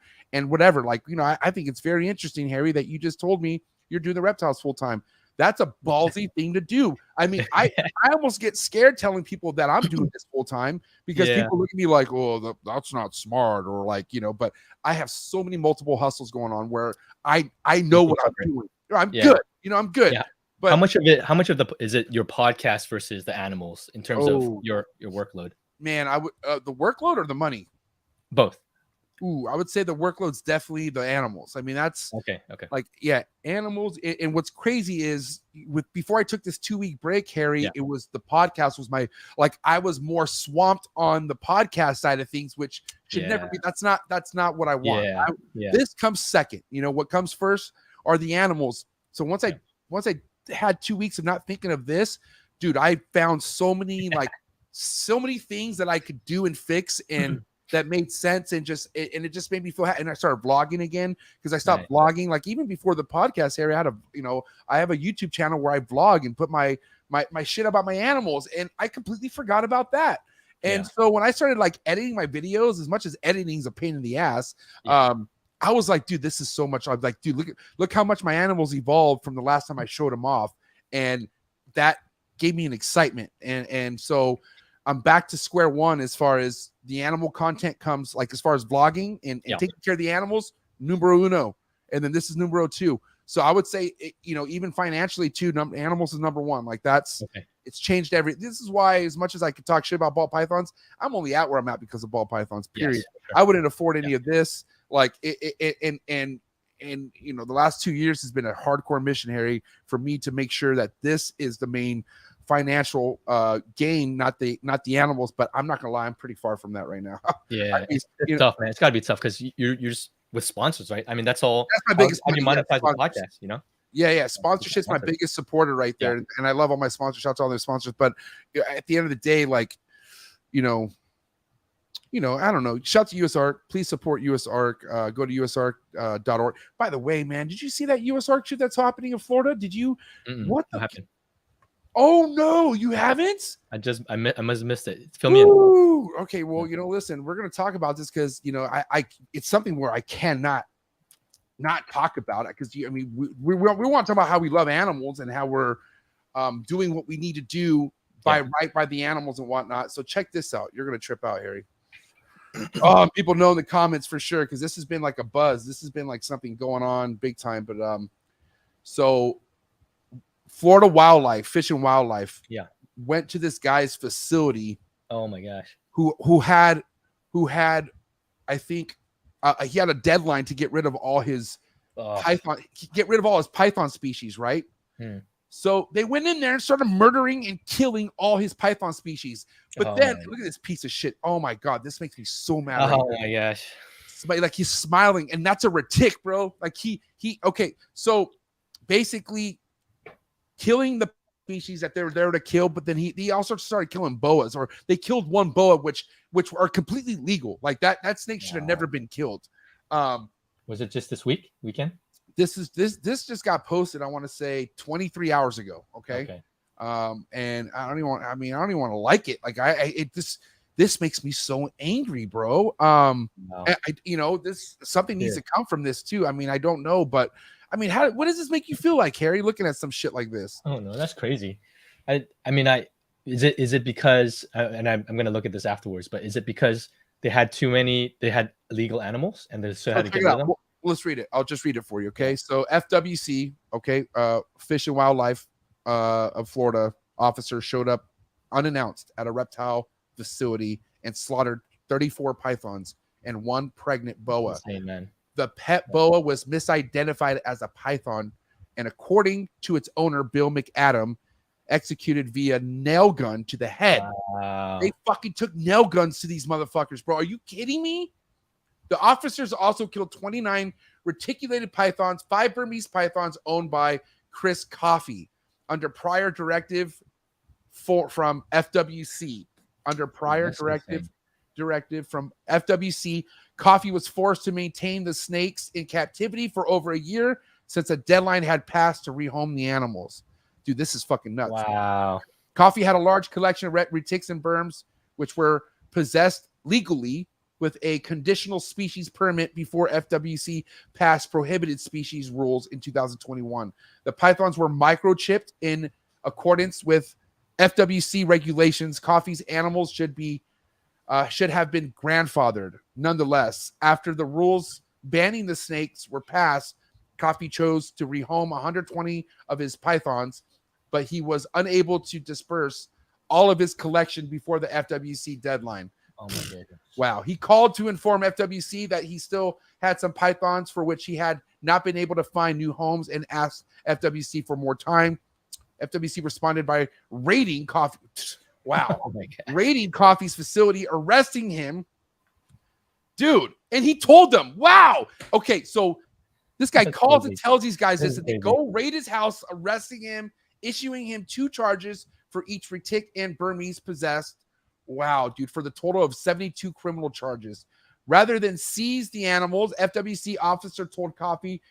whatever. Like, you know, I think it's very interesting, Harry, that you just told me you're doing the reptiles full time. That's a ballsy thing to do. I mean, I almost get scared telling people that I'm doing this full time because people look at me like, oh, that's not smart, or like, you know, but I have so many multiple hustles going on where I know what I'm doing. I'm good. You know, I'm good. Yeah. But how much of the is it your podcast versus the animals in terms of your workload? Man, I would the workload or the money? Both. Ooh, I would say the workload's definitely the animals. I mean, that's okay. Like, animals. And what's crazy is before I took this 2-week break, Harry, it was the podcast was my, like, I was more swamped on the podcast side of things, which should never be. That's not what I want. This comes second. You know, what comes first are the animals. So once I had 2 weeks of not thinking of this, dude, I found so many things that I could do and fix and that made sense, and it just made me feel happy. And I started vlogging again because I stopped vlogging. Like even before the podcast area, I have a YouTube channel where I vlog and put my shit about my animals, and I completely forgot about that. And so when I started like editing my videos, as much as editing is a pain in the ass, I was like, dude, this is so much. I'm like, dude, look how much my animals evolved from the last time I showed them off, and that gave me an excitement. And so I'm back to square one as far as the animal content comes, like as far as vlogging and taking care of the animals, numero uno. And then this is numero two. So I would say, you know, even financially too, animals is number one. Like that's, it's changed this is why, as much as I could talk shit about ball pythons, I'm only at where I'm at because of ball pythons, period. Yes, sure. I wouldn't afford any of this. Like and you know, the last 2 years has been a hardcore mission, Harry, for me to make sure that this is the main financial gain, not the animals. But I'm not gonna lie, I'm pretty far from that right now. It's tough, man. It's got to be tough because you're just with sponsors, right? I mean, that's all. That's my biggest. How do you monetize the podcast? You know. Yeah. Sponsorship's my biggest supporter right there, and I love all my sponsors. Shout out to all their sponsors. But at the end of the day, like, you know, I don't know. Shout out to USARC. Please support USARC. Go to usarc.org. By the way, man, did you see that USARC shit that's happening in Florida? Did you? What happened? Oh no, you haven't? I must have missed it. Fill me in. Okay, well, you know, listen, we're gonna talk about this because you know, I it's something where I cannot not talk about it because I mean we want to talk about how we love animals and how we're doing what we need to do by the animals and whatnot. So check this out. You're gonna trip out, Harry. People know in the comments for sure because this has been like a buzz. This has been like something going on big time. But so Florida Wildlife, Fish and Wildlife, went to this guy's facility. Oh my gosh! Who had, I think, he had a deadline to get rid of all his python species, right? So they went in there and started murdering and killing all his python species. But then look at this piece of shit. Oh my god, this makes me so mad. Oh my gosh! Like he's smiling, and that's a retic, bro. Like he. Okay, so basically, killing the species that they were there to kill, but then he also started killing boas, or they killed one boa, which are completely legal. Like that snake should have never been killed. Was it just this weekend? This just got posted, I want to say 23 hours ago. Okay. And I don't even want to like it. Like this makes me so angry, bro. This something needs to come from this too. I mean, I don't know, but I mean, what does this make you feel like, Harry, looking at some shit like this? Oh no, that's crazy. Is it because and I'm gonna look at this afterwards, but is it because they had illegal animals and they still had to get rid of them? Well, let's read it. I'll just read it for you. Okay. So FWC, Fish and Wildlife of Florida officer showed up unannounced at a reptile facility and slaughtered 34 pythons and 1 pregnant boa. Insane, man. The pet boa was misidentified as a python, and according to its owner, Bill McAdam, executed via nail gun to the head. Wow. They fucking took nail guns to these motherfuckers, bro. Are you kidding me? The officers also killed 29 reticulated pythons, 5 Burmese pythons owned by Chris Coffey under prior directive from FWC. Under prior directive from FWC, Coffey was forced to maintain the snakes in captivity for over a year since a deadline had passed to rehome the animals. Dude, this is fucking nuts. Wow. Coffey had a large collection of retics and burms, which were possessed legally with a conditional species permit before FWC passed prohibited species rules in 2021. The pythons were microchipped in accordance with FWC regulations. Coffey's animals should have been grandfathered. Nonetheless, after the rules banning the snakes were passed, Coffey chose to rehome 120 of his pythons, but he was unable to disperse all of his collection before the FWC deadline. Oh my goodness. Wow. He called to inform FWC that he still had some pythons for which he had not been able to find new homes and asked FWC for more time. FWC responded by raiding Coffey. Wow. Oh my God. Raiding Coffey's facility, arresting him. Dude. And he told them, wow. Okay. So this guy calls and tells these guys this, and they go raid his house, arresting him, issuing him 2 charges for each retic and Burmese possessed. Wow, dude, for the total of 72 criminal charges. Rather than seize the animals, FWC officer told Coffey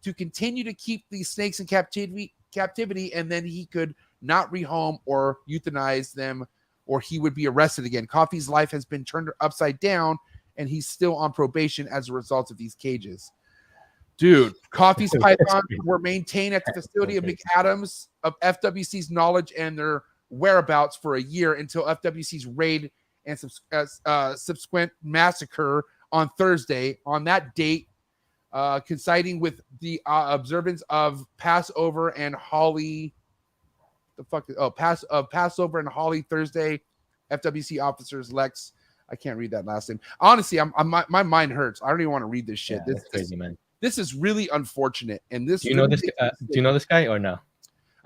to continue to keep these snakes in captivity, and then he could not rehome or euthanize them, or he would be arrested again. Coffey's life has been turned upside down, and he's still on probation as a result of these cages. Dude, Coffey's pythons were maintained at the facility of McAdams of FWC's knowledge and their whereabouts for a year until FWC's raid and subsequent massacre on Thursday. On that date, coinciding with the observance of Passover and Holly. Passover and Holly Thursday. FWC officers Lex. I can't read that last name. Honestly, my mind hurts. I don't even want to read this shit. Yeah, that's crazy, man. This is really unfortunate. And this. Do you know this? Do you know this guy or no?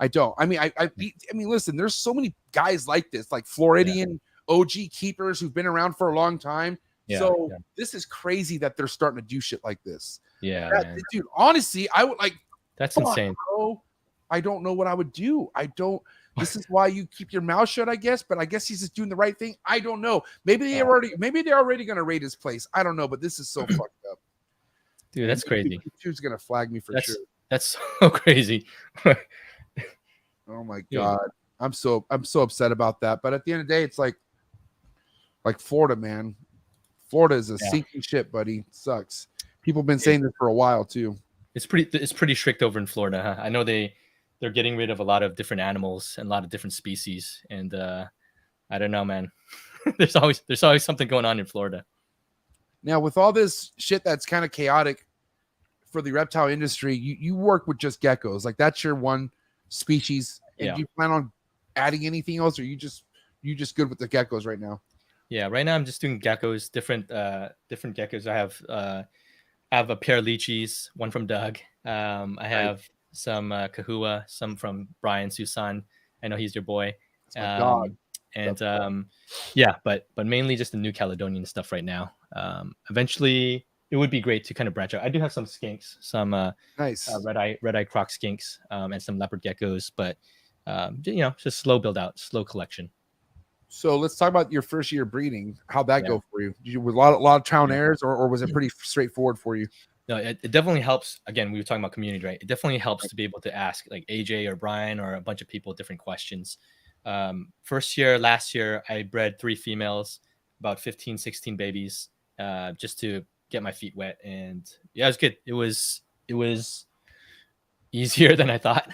I don't. I mean, I mean, listen. There's so many guys like this, like Floridian OG keepers who've been around for a long time. This is crazy that they're starting to do shit like this. Yeah, dude. Honestly, I would like. That's insane. Bro. I don't know what I would do. I don't. This is why you keep your mouth shut, I guess. But I guess he's just doing the right thing. I don't know. Maybe they're already going to raid his place. I don't know. But this is so fucked up. Dude, that's crazy. YouTube's going to flag me for sure. That's so crazy. Oh my God. I'm so upset about that. But at the end of the day, it's like Florida, man. Florida is a sinking ship, buddy. It sucks. People have been saying this for a while too. It's pretty strict over in Florida, huh? I know they're getting rid of a lot of different animals and a lot of different species. And I don't know, man. there's always something going on in Florida. Now, with all this shit that's kind of chaotic for the reptile industry, you work with just geckos. Like that's your one species. And do you plan on adding anything else, or you just good with the geckos right now? Yeah, right now I'm just doing geckos, different geckos. I have a pair of leeches, one from Doug. I have some kahua, some from Brian Susan. I know he's your boy. Dog. And but mainly just the New Caledonian stuff right now. Eventually it would be great to kind of branch out. I do have some skinks, some nice red eye croc skinks, and some leopard geckos, but just slow build out, slow collection. So let's talk about your first year breeding. How'd that Yeah. go for you? Did you with a lot of trial and Yeah. errors, or was it pretty straightforward for you? No, it definitely helps. Again, we were talking about community, right? It definitely helps to be able to ask like AJ or Brian or a bunch of people different questions. Last year, I bred 3 females, about 15, 16 babies, just to get my feet wet. And yeah, it was good. It was easier than I thought.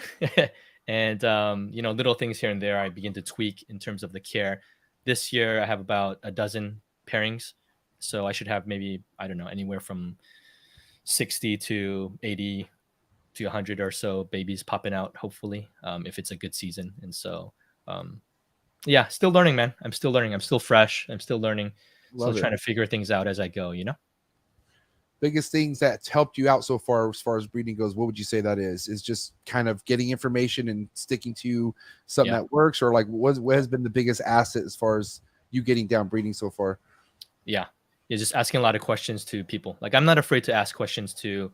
And, little things here and there I begin to tweak in terms of the care. This year, I have about a dozen pairings. So I should have maybe, I don't know, anywhere from 60 to 80 to 100 or so babies popping out, hopefully, if it's a good season. And so, still learning, man. I'm still learning. I'm still fresh. I'm still learning. Love Still it. trying to figure things out as I go, Biggest things that's helped you out so far as breeding goes, what would you say that is just kind of getting information and sticking to something that works, or like what has been the biggest asset as far as you getting down breeding so far? Yeah, just asking a lot of questions to people. Like, I'm not afraid to ask questions to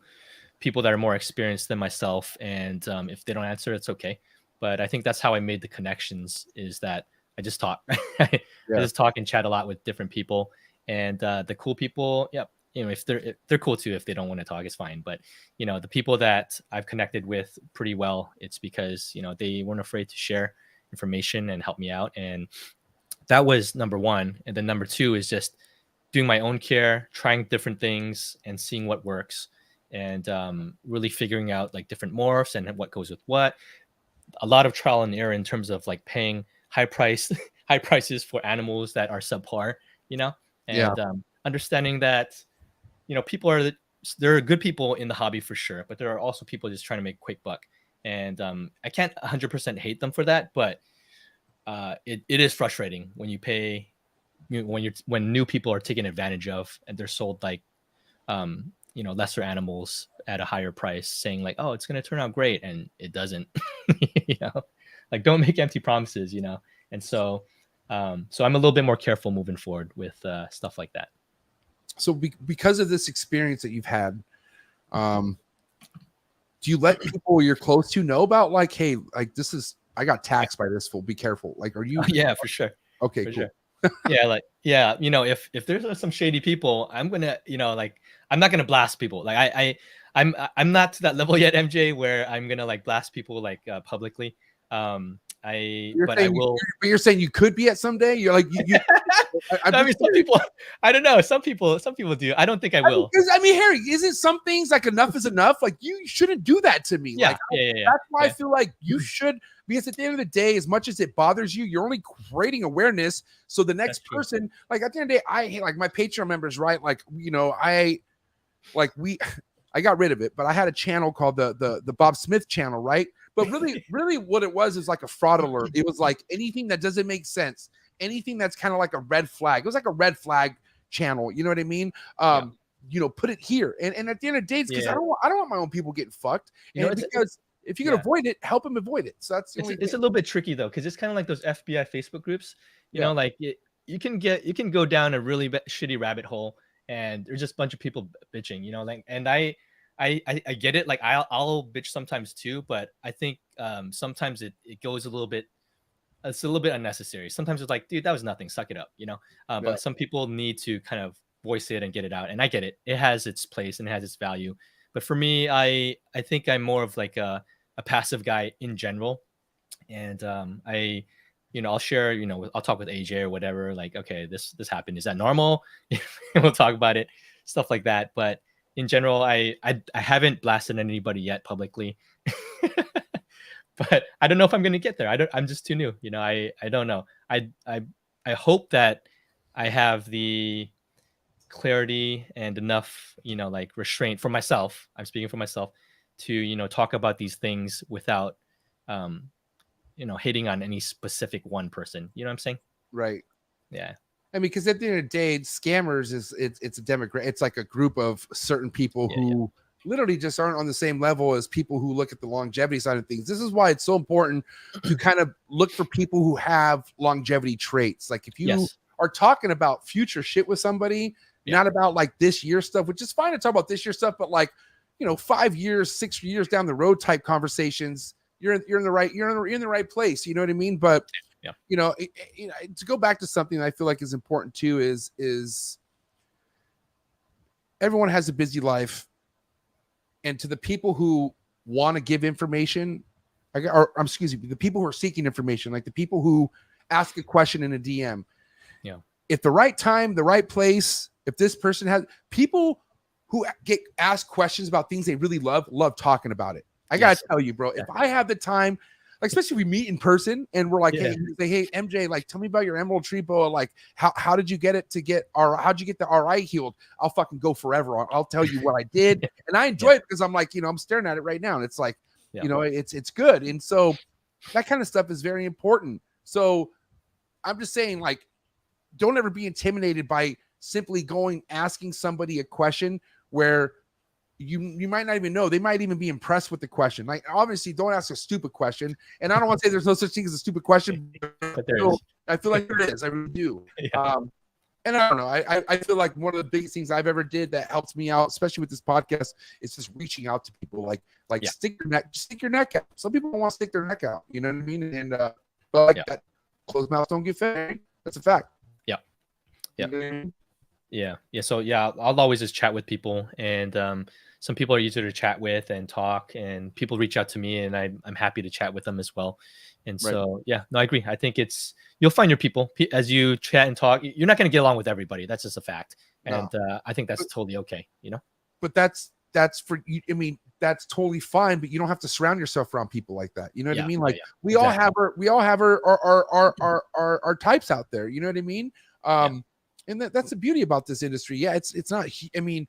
people that are more experienced than myself, and if they don't answer, it's okay. But I think that's how I made the connections, is that I just talk. I just talk and chat a lot with different people, and the cool people, if they're cool too. If they don't want to talk, it's fine. But the people that I've connected with pretty well, it's because they weren't afraid to share information and help me out. And that was number one. And then number two is just doing my own care, trying different things and seeing what works, and really figuring out like different morphs and what goes with what. A lot of trial and error in terms of like paying high prices for animals that are subpar, and understanding that people there are good people in the hobby for sure, but there are also people just trying to make a quick buck, and I can't 100% hate them for that, but it is frustrating when you pay when new people are taken advantage of and they're sold like lesser animals at a higher price, saying like, oh, it's going to turn out great, and it doesn't. Like, don't make empty promises, and so I'm a little bit more careful moving forward with stuff like that. So because of this experience that you've had, do you let people you're close to know about, like, hey, like I got taxed by this fool, be careful? Like, are you? Yeah, for sure. Okay, for cool. Sure. If there's some shady people, I'm gonna, I'm not gonna blast people. Like I'm not to that level yet, MJ, where I'm gonna like blast people like publicly. I will. But you're saying you could be at someday. You're like you. I mean, some people. I don't know. Some people do. I don't think I will. Because Harry, isn't some things like enough is enough? Like, you shouldn't do that to me. Yeah, like, yeah. That's why I feel like you should. Because at the end of the day, as much as it bothers you, you're only creating awareness. So the next person, like at the end of the day, I hate like my Patreon members, right? Like, I got rid of it, but I had a channel called the Bob Smith channel, right? But really what it was is like a fraud alert. It was like anything that doesn't make sense, anything that's kind of like a red flag. It was like a red flag channel. You know what I mean? Put it here. And at the end of the day, it's because I don't want my own people getting fucked. And because if you can avoid it, help them avoid it. So that's it's a little bit tricky though, because it's kind of like those FBI Facebook groups. You know, like you can go down a really shitty rabbit hole, and there's just a bunch of people bitching. And I get it. Like I'll bitch sometimes too, but I think sometimes it goes a little bit. It's a little bit unnecessary. Sometimes it's like, dude, that was nothing. Suck it up, But some people need to kind of voice it and get it out. And I get it. It has its place and it has its value. But for me, I think I'm more of like a passive guy in general. And I'll share, I'll talk with AJ or whatever. Like, okay, this happened. Is that normal? We'll talk about it, stuff like that. But in general, I haven't blasted anybody yet publicly. But I don't know if I'm going to get there. I'm just too new. I don't know. I hope that I have the clarity and enough, like restraint for myself. I'm speaking for myself to, talk about these things without, hating on any specific one person. You know what I'm saying? Right. Yeah. I mean, because at the end of the day, scammers it's a demographic. It's like a group of certain people who literally just aren't on the same level as people who look at the longevity side of things. This is why it's so important to kind of look for people who have longevity traits. Like if you are talking about future shit with somebody, not about like this year stuff, which is fine to talk about this year stuff, but like, 5 years, 6 years down the road type conversations, you're in the right place. You know what I mean? But Yeah. you know, to go back to something that I feel like is important too is everyone has a busy life, and to the people who want to give information, excuse me, the people who are seeking information, like the people who ask a question in a DM. Yeah. If the right time, the right place, if this person has people who get asked questions about things they really love talking about it. I gotta tell you, bro, if I have the time, like especially if we meet in person and we're like, hey, MJ, like tell me about your emerald tree boa. Like how did you get it to get how'd you get the RI healed? I'll fucking go forever. I'll tell you what I did. And I enjoy it because I'm like, you know, I'm staring at it right now. And it's like, you know, it's good. And so that kind of stuff is very important. So I'm just saying, like, don't ever be intimidated by simply asking somebody a question where you might not even know. They might even be impressed with the question. Like, obviously, don't ask a stupid question. And I don't want to say there's no such thing as a stupid question, but there is. I feel like there is. I really do. Yeah. And I don't know. I feel like one of the biggest things I've ever did that helps me out, especially with this podcast, is just reaching out to people. Like stick your neck out. Some people don't want to stick their neck out. You know what I mean? And but like that, closed mouths don't get fed. That's a fact. Yeah. Yeah. You know what I mean? Yeah. So I'll always just chat with people, and some people are easier to chat with and talk, and people reach out to me, and I'm happy to chat with them as well. And so, I agree. I think you'll find your people as you chat and talk. You're not going to get along with everybody. That's just a fact. And I think that's totally okay, you know? But that's for you. I mean, that's totally fine, but you don't have to surround yourself around people like that. You know what I mean? Like we all have our types out there. You know what I mean? And that's the beauty about this industry. Yeah. It's not, I mean,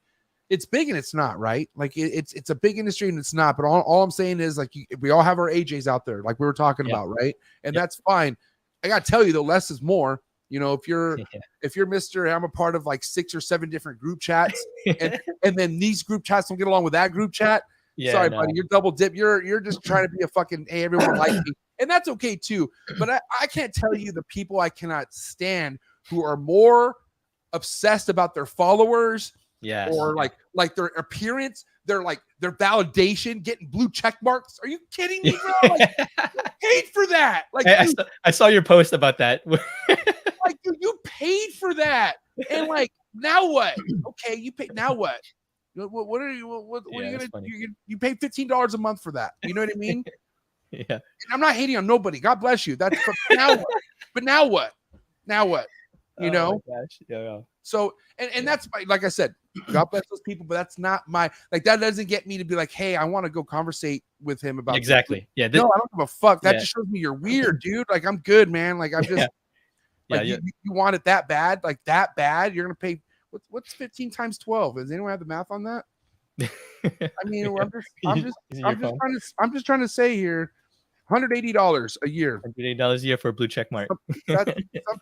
it's big and it's not, right? Like it's a big industry and it's not, but all I'm saying is like we all have our AJs out there, like we were talking about, right? And that's fine. I gotta tell you though, less is more. You know, if you're Mr. I'm a part of like 6 or 7 different group chats, and then these group chats don't get along with that group chat. Sorry, buddy, you're double dip. You're just trying to be a fucking hey, everyone likes me, and that's okay too. But I can't tell you the people I cannot stand who are more obsessed about their followers. Or like their appearance, their validation, getting blue check marks. Are you kidding me, bro? Like, you paid for that. Like I saw your post about that. Like you paid for that, and like now what? Okay, you paid. Now what? What are you? What are you gonna do? You pay $15 a month for that. You know what I mean? And I'm not hating on nobody. God bless you. That's now what? But now what? Now what? You know? My gosh. Yeah. So and that's like I said, God bless those people, but that's not my that doesn't get me to be like, hey, I want to go conversate with him about exactly. This. Yeah. No, I don't give a fuck. That just shows me you're weird, dude. Like I'm good, man. Like I'm just you want it that bad, like that bad. You're gonna pay what's 15 times 12? Does anyone have the math on that? I mean, I'm just trying to say here, $180 a year. $180 a year for a blue check mark. Some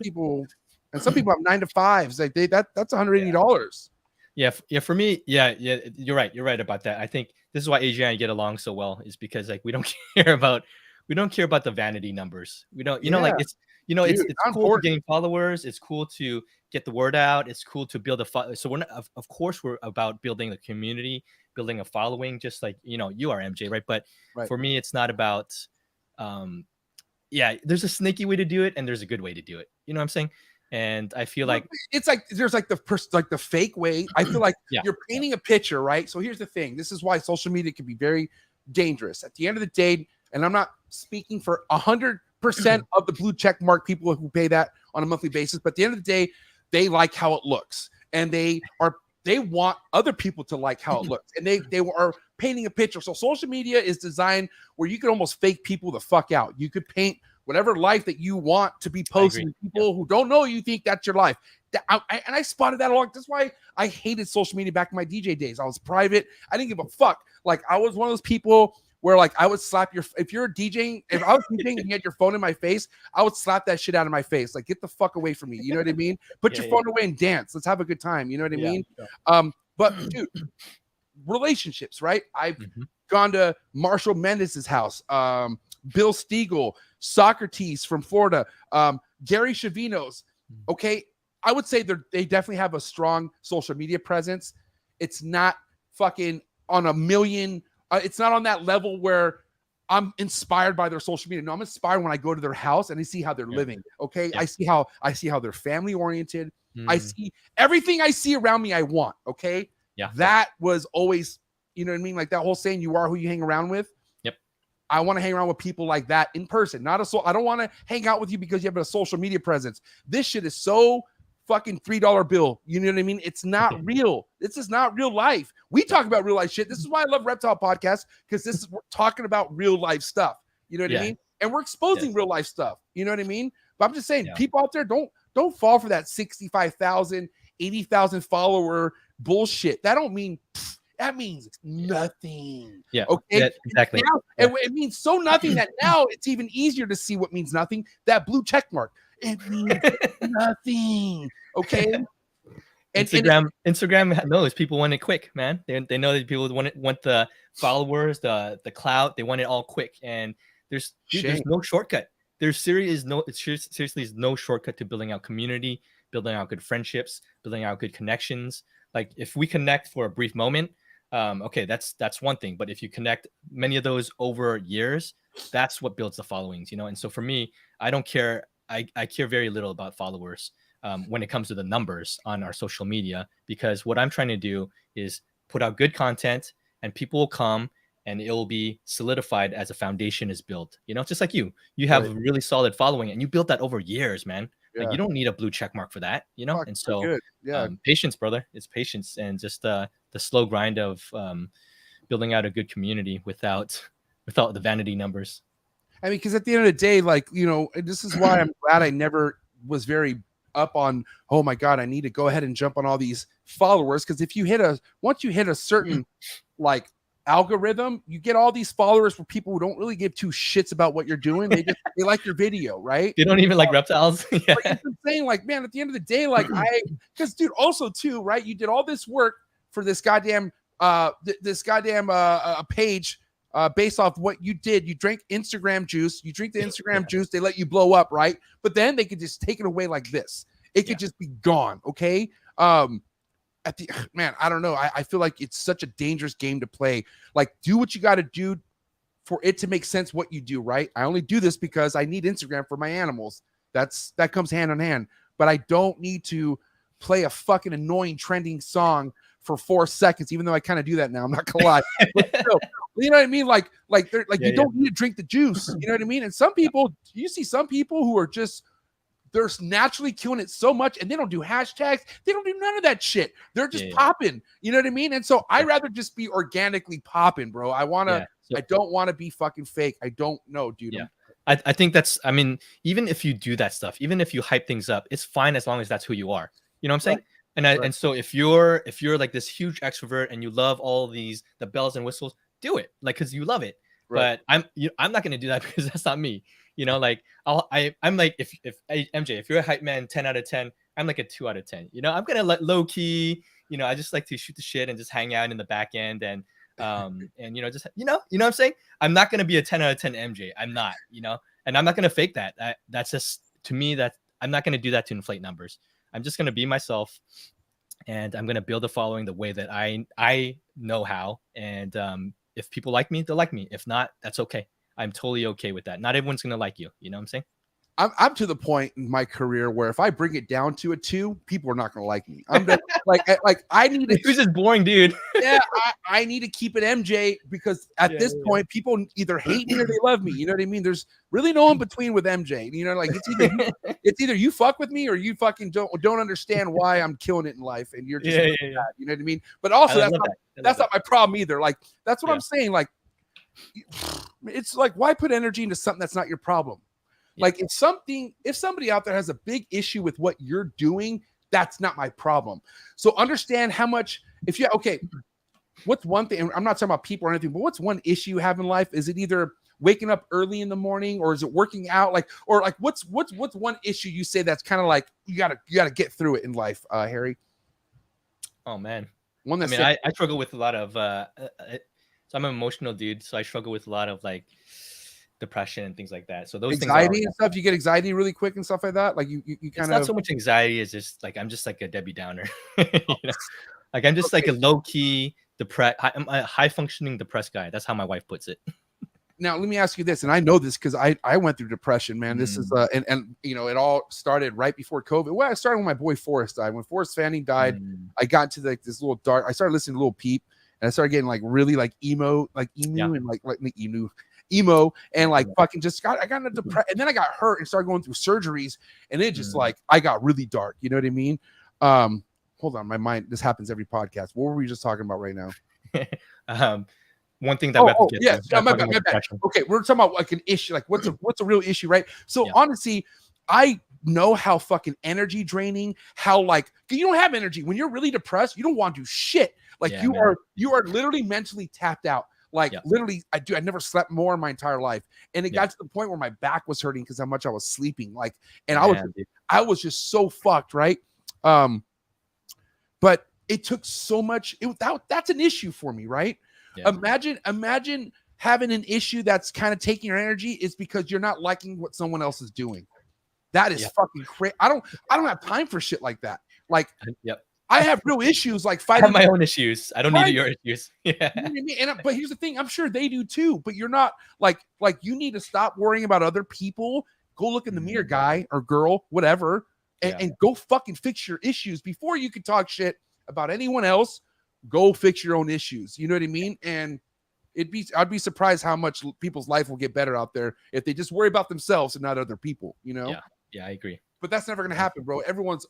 people. And some people have 9 to 5s. Like that's $180. Yeah. For me, you're right. You're right about that. I think this is why AJ and I get along so well, is because like we don't care about the vanity numbers. We don't, like it's it's cool getting followers. It's cool to get the word out. It's cool to build so we're not, of course we're about building the community, building a following, just like you are MJ, right? But for me, it's not about there's a snaky way to do it and there's a good way to do it. You know what I'm saying? And I feel like it's like there's like the fake way. I feel like you're painting a picture, right? So here's the thing. This is why social media can be very dangerous. At the end of the day, and I'm not speaking for 100% of the blue check mark people who pay that on a monthly basis, but at the end of the day, they like how it looks, and they want other people to like how it looks, and they are painting a picture. So social media is designed where you can almost fake people the fuck out. You could paint whatever life that you want to be posting. People who don't know you think that's your life. And I spotted that along. That's why I hated social media back in my DJ days. I was private. I didn't give a fuck. Like I was one of those people where like I would slap if you're DJing, if I was DJing and you had your phone in my face, I would slap that shit out of my face. Like get the fuck away from me. You know what I mean? Put your phone away and dance. Let's have a good time. You know what I mean? But dude, relationships, right? I've gone to Marshall Mendez's house, Bill Stiegel, Socrates from Florida, Gary Chavino's. Okay, I would say they definitely have a strong social media presence. It's not fucking on a million. It's not on that level where I'm inspired by their social media. No, I'm inspired when I go to their house and I see how they're living. Okay. Yeah. I see how they're family oriented. I Mm. see everything I see around me, I want. Okay. Yeah. That was always, you know what I mean? Like that whole saying, you are who you hang around with. Yep. I want to hang around with people like that in person. I don't want to hang out with you because you have a social media presence. This shit is so fucking $3 bill. You know what I mean? It's not real. This is not real life. We talk about real life shit. This is why I love Reptile Podcast, because we're talking about real life stuff. You know what I mean? And we're exposing real life stuff. You know what I mean? But I'm just saying, people out there, don't fall for that 65,000, 80,000 follower bullshit. That don't mean that means nothing. Yeah. Okay. Yeah, exactly. Now, it means so nothing that now it's even easier to see what means nothing. That blue check mark. It means nothing. Okay. Instagram knows people want it quick, man. They know that people want the followers, the clout. They want it all quick. And there's no shortcut. Seriously is no shortcut to building out community, building out good friendships, building out good connections. Like if we connect for a brief moment, okay, that's one thing. But if you connect many of those over years, that's what builds the followings, you know. And so for me, I don't care. I care very little about followers when it comes to the numbers on our social media, because what I'm trying to do is put out good content and people will come and it will be solidified as a foundation is built. You know, just like you have a really solid following and you built that over years, man. Like you don't need a blue check mark for that, you know. And so patience, brother. It's patience and just the slow grind of building out a good community without the vanity numbers. I mean, because at the end of the day, like, you know, this is why I'm glad I never was very up on, oh my God, I need to go ahead and jump on all these followers. Because once you hit a certain like algorithm, you get all these followers for people who don't really give two shits about what you're doing. They like your video, right? They don't even like reptiles. Yeah. Like, I'm saying, like, man, at the end of the day, like because dude, also too, right? You did all this work for this goddamn page. Based off what you did, you drank Instagram juice, you drink the Instagram juice, they let you blow up, right? But then they could just take it away like this. It could just be gone, okay? I don't know. I feel like it's such a dangerous game to play. Like, do what you got to do for it to make sense what you do, right? I only do this because I need Instagram for my animals. That comes hand in hand. But I don't need to play a fucking annoying trending song for 4 seconds, even though I kind of do that now. I'm not gonna lie. But still, you know what I mean? Like you don't need to drink the juice. You know what I mean? And some people, you see some people who are they're naturally killing it so much, and they don't do hashtags. They don't do none of that shit. They're just popping. You know what I mean? And so I rather just be organically popping, bro. I don't want to be fucking fake. I don't know, dude. Yeah. I think I mean, even if you do that stuff, even if you hype things up, it's fine as long as that's who you are. You know what I'm saying? Right. And so if you're like this huge extrovert and you love all the bells and whistles, do it, like, because you love it. Right. But I'm not gonna do that because that's not me. You know, like I'm like if MJ, if you're a hype man 10 out of 10, I'm like a 2 out of 10. You know, I'm gonna let low key. You know, I just like to shoot the shit and just hang out in the back end and you know, just you know what I'm saying. I'm not gonna be a 10 out of 10 MJ. I'm not. You know, and I'm not gonna fake that. That's just, to me, that I'm not gonna do that to inflate numbers. I'm just going to be myself, and I'm going to build a following the way that I know how. And if people like me, they'll like me. If not, that's okay. I'm totally okay with that. Not everyone's going to like you. You know what I'm saying? I'm to the point in my career where if I bring it down to a 2, people are not going to like me. I'm like I need to. Who's just boring, dude? Yeah, I need to keep it MJ, because at this point, people either hate me or they love me. You know what I mean? There's really no in between with MJ. You know, like it's either you fuck with me or you fucking don't understand why I'm killing it in life, and you're just bad. You know what I mean? But also that's not my problem either. Like that's what I'm saying. Like it's like, why put energy into something that's not your problem? Like if somebody out there has a big issue with what you're doing, that's not my problem. So understand how much, what's one thing, I'm not talking about people or anything, but what's one issue you have in life? Is it either waking up early in the morning, or is it working out? What's one issue you say that's kind of like, you gotta get through it in life, Harry? Oh man. One that's I struggle with a lot of, so I'm an emotional dude. So I struggle with a lot of like depression and things like that. So those anxiety and stuff, you get anxiety really quick and stuff like that. Like you kind of, it's not so much anxiety as just like, I'm just like a Debbie Downer. You know? Like I'm just like a low key depressed, I'm a high functioning depressed guy. That's how my wife puts it. Now let me ask you this, and I know this because I went through depression, man. This is and you know, it all started right before COVID. Well, I started when my boy Forrest died. When Forrest Fanning died, I got into like this little dark. I started listening to Lil Peep, and I started getting like really like emo, like emu, and like emo, and like fucking just I got into depression, and then I got hurt and started going through surgeries, and it just like I got really dark. You know what I mean? Hold on, my mind. This happens every podcast. What were we just talking about right now? One thing that we have to get to. My bad. Okay, we're talking about like an issue, like what's a real issue, right? So honestly, I know how fucking energy draining, how like you don't have energy when you're really depressed. You don't want to do shit. Like you are literally mentally tapped out. Like literally, I never slept more in my entire life, and it got to the point where my back was hurting because how much I was sleeping. Like, and I was just so fucked, right? But it took so much. That's an issue for me, right? Yeah. Imagine having an issue that's kind of taking your energy is because you're not liking what someone else is doing. That is fucking crazy. I don't have time for shit like that. Like, I have real issues like fighting. I have my own issues. I don't need your issues. Yeah. You know what I mean? But here's the thing. I'm sure they do too. But you're not like you need to stop worrying about other people. Go look in the mirror, guy or girl, whatever, and go fucking fix your issues before you can talk shit about anyone else. Go fix your own issues. You know what I mean? And I'd be surprised how much people's life will get better out there if they just worry about themselves and not other people, you know? Yeah, I agree. But that's never going to happen, bro. There's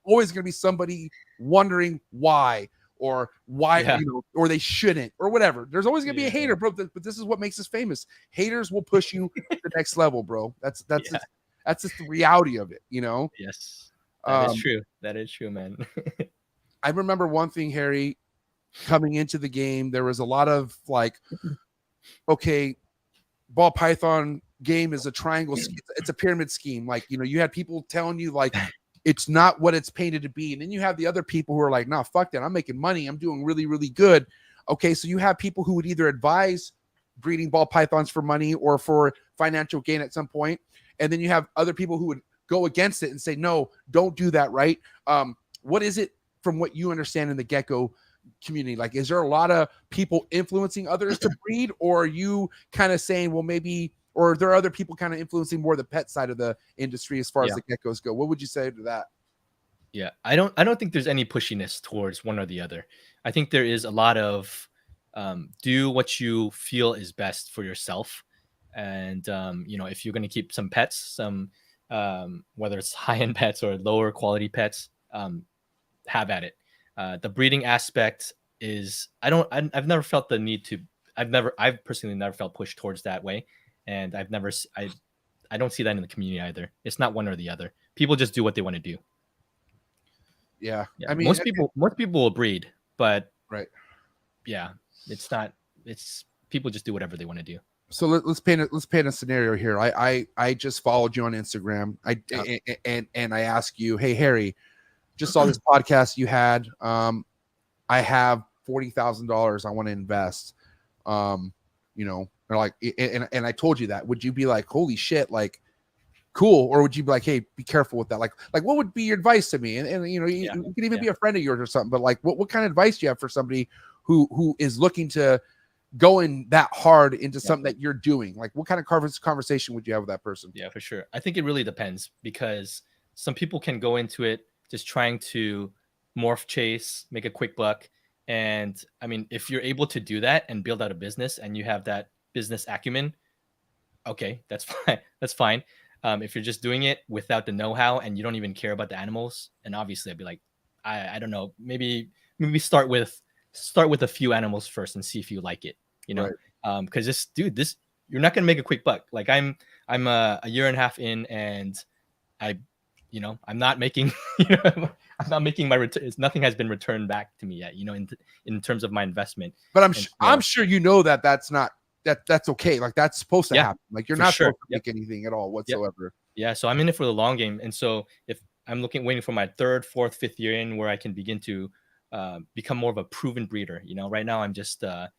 always going to be somebody wondering why you know, or they shouldn't or whatever. There's always going to be a hater, bro. But this is what makes us famous. Haters will push you to the next level, bro. That's just the reality of it, you know? Yes. That is true. That is true, man. I remember one thing, Harry, coming into the game, there was a lot of like, okay, ball python game is a triangle. It's a pyramid scheme. Like, you know, you had people telling you like, it's not what it's painted to be. And then you have the other people who are like, nah, fuck that. I'm making money. I'm doing really, really good. Okay. So you have people who would either advise breeding ball pythons for money or for financial gain at some point. And then you have other people who would go against it and say, no, don't do that. Right. What is it from what you understand in the gecko community? Like, is there a lot of people influencing others to breed, or are you kind of saying, well, maybe, or are there other people kind of influencing more the pet side of the industry as far as the geckos go? What would you say to that? Yeah, I don't think there's any pushiness towards one or the other. I think there is a lot of do what you feel is best for yourself. And you know, if you're going to keep some pets, some whether it's high-end pets or lower quality pets, have at it. The breeding aspect is I've never felt the need to. I've personally never felt pushed towards that way, and I don't see that in the community either. It's not one or the other. People just do what they want to do. Yeah. I mean, most people will breed, but it's people just do whatever they want to do. So let's paint a scenario here. I just followed you on Instagram. And I ask you, hey Harry, just saw this podcast you had. I have $40,000 I want to invest. You know, or like, and I told you that. Would you be like, holy shit, like, cool? Or would you be like, hey, be careful with that? Like what would be your advice to me? And you know, you could even be a friend of yours or something. But like, what kind of advice do you have for somebody who is looking to go in that hard into something that you're doing? Like, what kind of conversation would you have with that person? Yeah, for sure. I think it really depends, because some people can go into it just trying to morph chase, make a quick buck. And I mean, if you're able to do that and build out a business and you have that business acumen, okay, that's fine. That's fine. If you're just doing it without the know-how and you don't even care about the animals, and obviously I'd be like, I don't know, maybe start with a few animals first and see if you like it, you know? Right. Because this you're not gonna make a quick buck. Like I'm a year and a half in, and I'm not making I'm not making my return. Nothing has been returned back to me yet, you know, in terms of my investment. But I'm sure you know that's not that's okay. Like that's supposed to happen. Like you're not supposed to make anything at all whatsoever. Yeah. So I'm in it for the long game, and so if I'm waiting for my 3rd, 4th, 5th year in, where I can begin to become more of a proven breeder. You know, right now I'm just a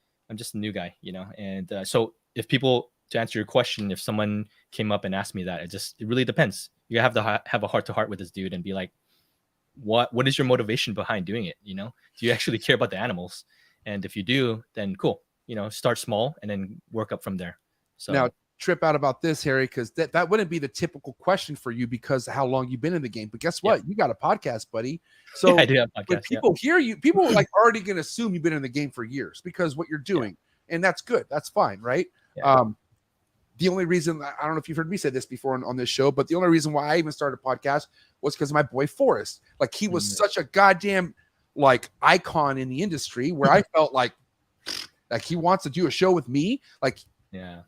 new guy. You know, and so if people, to answer your question, if someone came up and asked me that, it really depends. You have to have a heart-to-heart with this dude and be like, what is your motivation behind doing it? You know, do you actually care about the animals? And if you do, then cool. You know, start small and then work up from there. So now trip out about this, Harry, because that wouldn't be the typical question for you because of how long you've been in the game. But guess what? You got a podcast, buddy. So I do have a when podcast. people hear you, people are like already going to assume you've been in the game for years because what you're doing, and that's good. That's fine, right? Yeah. The only reason, I don't know if you've heard me say this before on this show, but the only reason why I even started a podcast was because of my boy Forrest. Like he was such a goddamn like icon in the industry where I felt like he wants to do a show with me. Like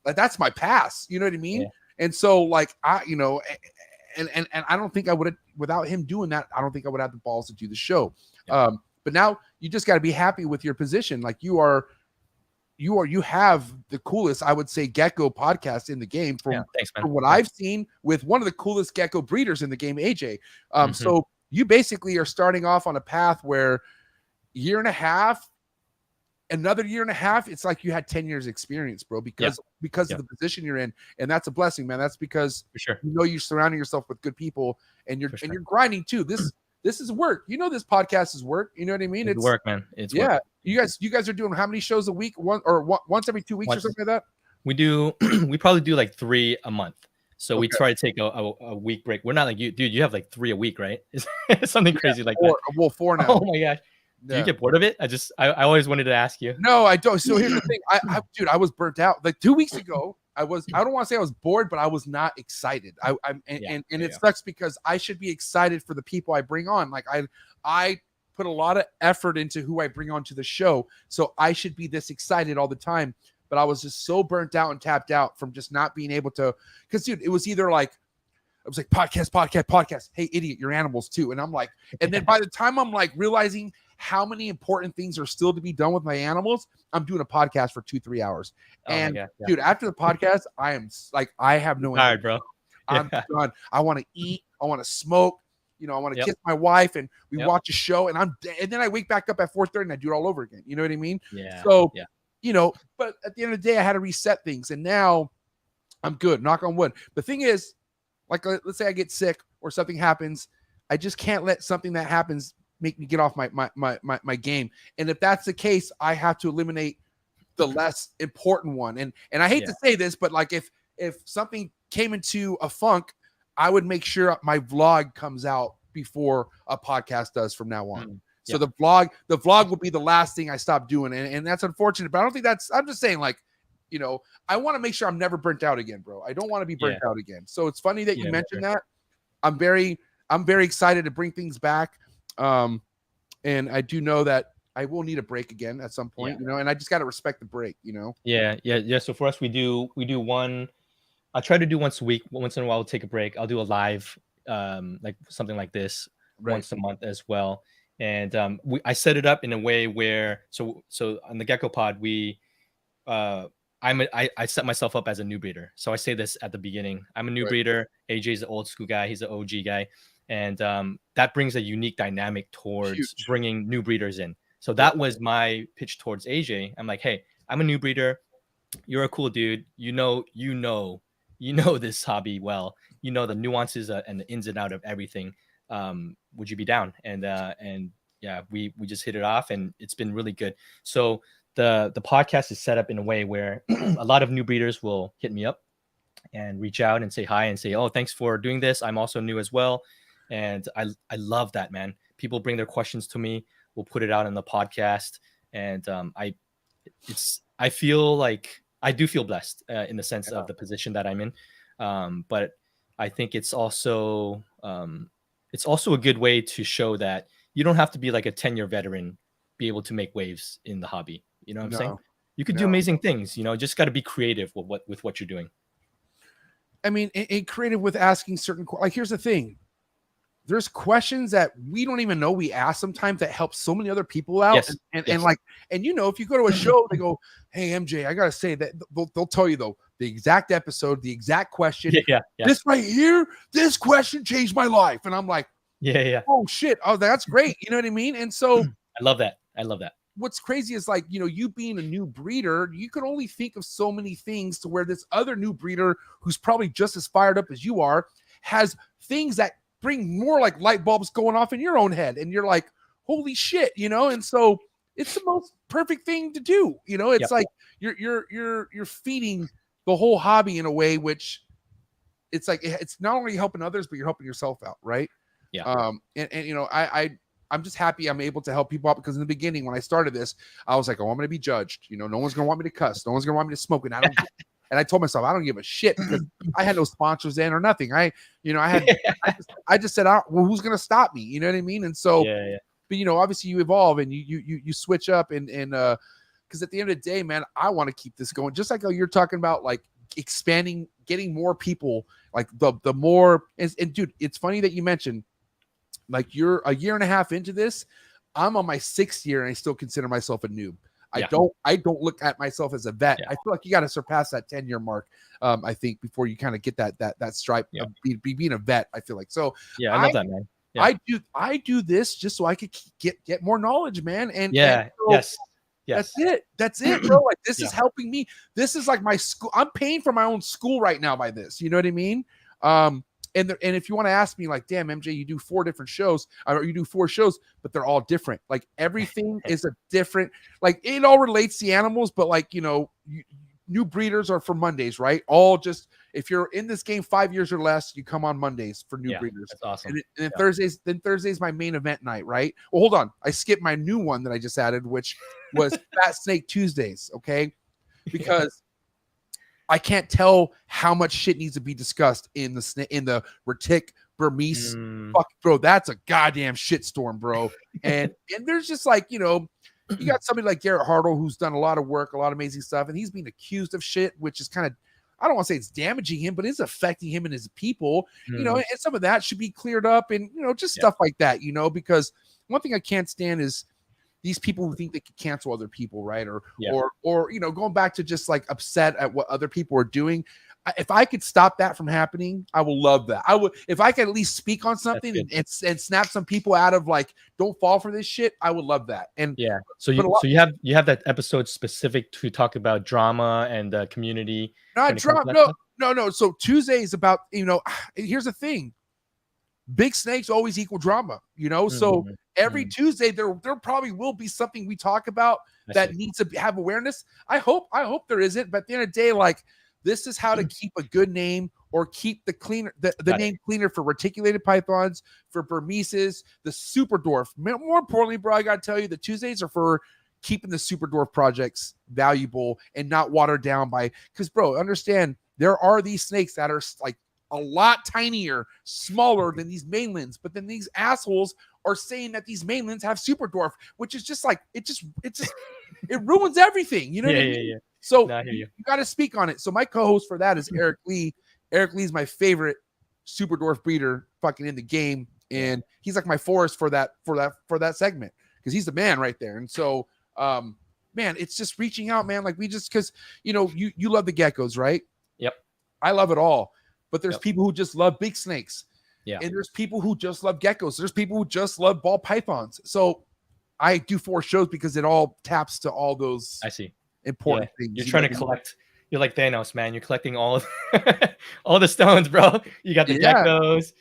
that's my pass. You know what I mean? Yeah. And so like and I don't think I would have, without him doing that, I don't think I would have the balls to do the show. Yeah. But now you just got to be happy with your position. Like you have the coolest, I would say, Gecko podcast in the game from what I've seen with one of the coolest Gecko breeders in the game, AJ. So you basically are starting off on a path where another year and a half, it's like you had 10 years experience, bro, because of the position you're in. And that's a blessing, man. That's because you know you're surrounding yourself with good people and you're grinding too. This is work. You know, this podcast is work. You know what I mean? It's work, man. It's work. You guys are doing how many shows a week? Once every 2 weeks or something like that? We probably do like 3 a month. So we try to take a week break. We're not like you, dude. You have like 3 a week, right? It's something crazy like that. Well, 4 now. Oh my gosh. Do you get bored of it? I always wanted to ask you. No, I don't. So here's the thing. I was burnt out. Like 2 weeks ago, I don't want to say I was bored, but I was not excited. It sucks because I should be excited for the people I bring on. Like I put a lot of effort into who I bring onto the show. So I should be this excited all the time. But I was just so burnt out and tapped out from just not being able to, because dude, it was either like, I was like, podcast. Hey, idiot, you're animals too. And I'm like, and then by the time I'm like realizing how many important things are still to be done with my animals, I'm doing a podcast for 2-3 hours. Dude, after the podcast, I am like, I have no energy. Bro. I'm done. I want to eat. I want to smoke. You know, I want to kiss my wife and we watch a show and then I wake back up at 4:30 and I do it all over again. You know what I mean? Yeah. So, you know, but at the end of the day, I had to reset things and now I'm good. Knock on wood. The thing is, like, let's say I get sick or something happens. I just can't let something that happens make me get off my game. And if that's the case, I have to eliminate the less important one. And I hate to say this, but like if something came into a funk, I would make sure my vlog comes out before a podcast does from now on. So the vlog will be the last thing I stop doing. And that's unfortunate, but I don't think I'm just saying, like, you know, I want to make sure I'm never burnt out again, bro. I don't want to be burnt out again. So it's funny that you mentioned that. I'm very excited to bring things back. And I do know that I will need a break again at some point, you know, and I just got to respect the break, you know? Yeah. So for us, we do one, I try to do once a week. Once in a while, we'll take a break. I'll do a live, like something like this once a month as well. And I set it up in a way where, so on the Gecko Pod, I set myself up as a new breeder. So I say this at the beginning. I'm a new breeder. AJ's an old school guy. He's an OG guy. And that brings a unique dynamic towards bringing new breeders in. So that was my pitch towards AJ. I'm like, hey, I'm a new breeder. You're a cool dude. You know this hobby well. You know the nuances and the ins and out of everything. Would you be down? And yeah, we just hit it off, and it's been really good. So the podcast is set up in a way where a lot of new breeders will hit me up and reach out and say hi and say, oh, thanks for doing this. I'm also new as well. And I love that, man. People bring their questions to me. We'll put it out on the podcast. And I feel like I do feel blessed in the sense of the position that I'm in. But I think it's also a good way to show that you don't have to be like a 10-year veteran, be able to make waves in the hobby. You know what I'm saying? You could do amazing things, you know, just got to be creative with what you're doing. I mean, and creative with asking certain, like, here's the thing. There's questions that we don't even know we ask sometimes that help so many other people out. Yes. And you know, if you go to a show, they go, hey, MJ, I got to say that they'll tell you though, the exact episode, the exact question, this right here, this question changed my life. And I'm like, oh shit. Oh, that's great. You know what I mean? And so I love that. What's crazy is, like, you know, you being a new breeder, you can only think of so many things to where this other new breeder who's probably just as fired up as you are has things that bring more like light bulbs going off in your own head. And you're like, holy shit, you know? And so it's the most perfect thing to do. You know, it's like you're feeding the whole hobby in a way, which it's like, it's not only helping others, but you're helping yourself out. Right. Yeah. And you know, I'm just happy I'm able to help people out, because in the beginning, when I started this, I was like, oh, I'm going to be judged. You know, no one's going to want me to cuss. No one's going to want me to smoke. And and I told myself, I don't give a shit, because I had no sponsors then or nothing. I just said, well, who's going to stop me? You know what I mean? And so, but you know, obviously you evolve and you switch up and because at the end of the day, man, I want to keep this going. Just like how you're talking about, like expanding, getting more people, like the more, and dude, it's funny that you mentioned, like, you're a year and a half into this. I'm on my 6th year and I still consider myself a noob. I don't look at myself as a vet. I feel like you got to surpass that 10-year mark. I think before you kind of get that stripe of being a vet, I feel like. So yeah, I love that, man. Yeah. I do this just so I could get more knowledge, man. And yes. That's it, bro. Like, this is helping me. This is like my school. I'm paying for my own school right now by this. You know what I mean? And if you want to ask me, like, damn, MJ, you do 4 different shows, or you do 4 shows, but they're all different. Like, everything is a different, like, it all relates to animals, but like, you know, new breeders are for Mondays, right? All just, if you're in this game 5 years or less, you come on Mondays for new breeders. That's awesome. And then Thursday's my main event night, right? Well, hold on. I skipped my new one that I just added, which was Fat Snake Tuesdays. Okay. Because I can't tell how much shit needs to be discussed in the Retic Burmese. Fuck, bro, that's a goddamn shitstorm, bro. And there's just, like, you know, you got somebody like Garrett Hartle, who's done a lot of work, a lot of amazing stuff, and he's being accused of shit, which is kind of, I don't want to say it's damaging him, but it's affecting him and his people, you know, and some of that should be cleared up, and, you know, just stuff like that, you know, because one thing I can't stand is these people who think they can cancel other people, right? Or, you know, going back to just like upset at what other people are doing. If I could stop that from happening, I will love that. I would, if I could at least speak on something and snap some people out of, like, don't fall for this shit, I would love that. And so you have that episode specific to talk about drama and community. Not drama. No. So Tuesday is about, you know, here's the thing. Big snakes always equal drama, you know? So every Tuesday there probably will be something we talk about that needs to have awareness. I hope there isn't, but at the end of the day, like, this is how to keep a good name, or keep the cleaner, the name cleaner for reticulated pythons, for Burmeses, the super dwarf. More importantly, bro, I got to tell you, the Tuesdays are for keeping the super dwarf projects valuable and not watered down by, because, bro, understand, there are these snakes that are like a lot tinier, smaller than these mainlands, but then these assholes are saying that these mainlands have super dwarf, which is just like, it ruins everything. You know what I mean? So you got to speak on it. So my co-host for that is Eric Lee. Eric Lee is my favorite super dwarf breeder fucking in the game, and he's like my forest for that segment, because he's the man right there. And so, man, it's just reaching out, man. Like, we just, because, you know, you love the geckos, right? Yep. I love it all, but there's people who just love big snakes. Yeah. And there's people who just love geckos. There's people who just love ball pythons. So I do 4 shows because it all taps to all those. I see. Important things. You're trying to collect. You're like Thanos, man. You're collecting all the stones, bro. You got the geckos.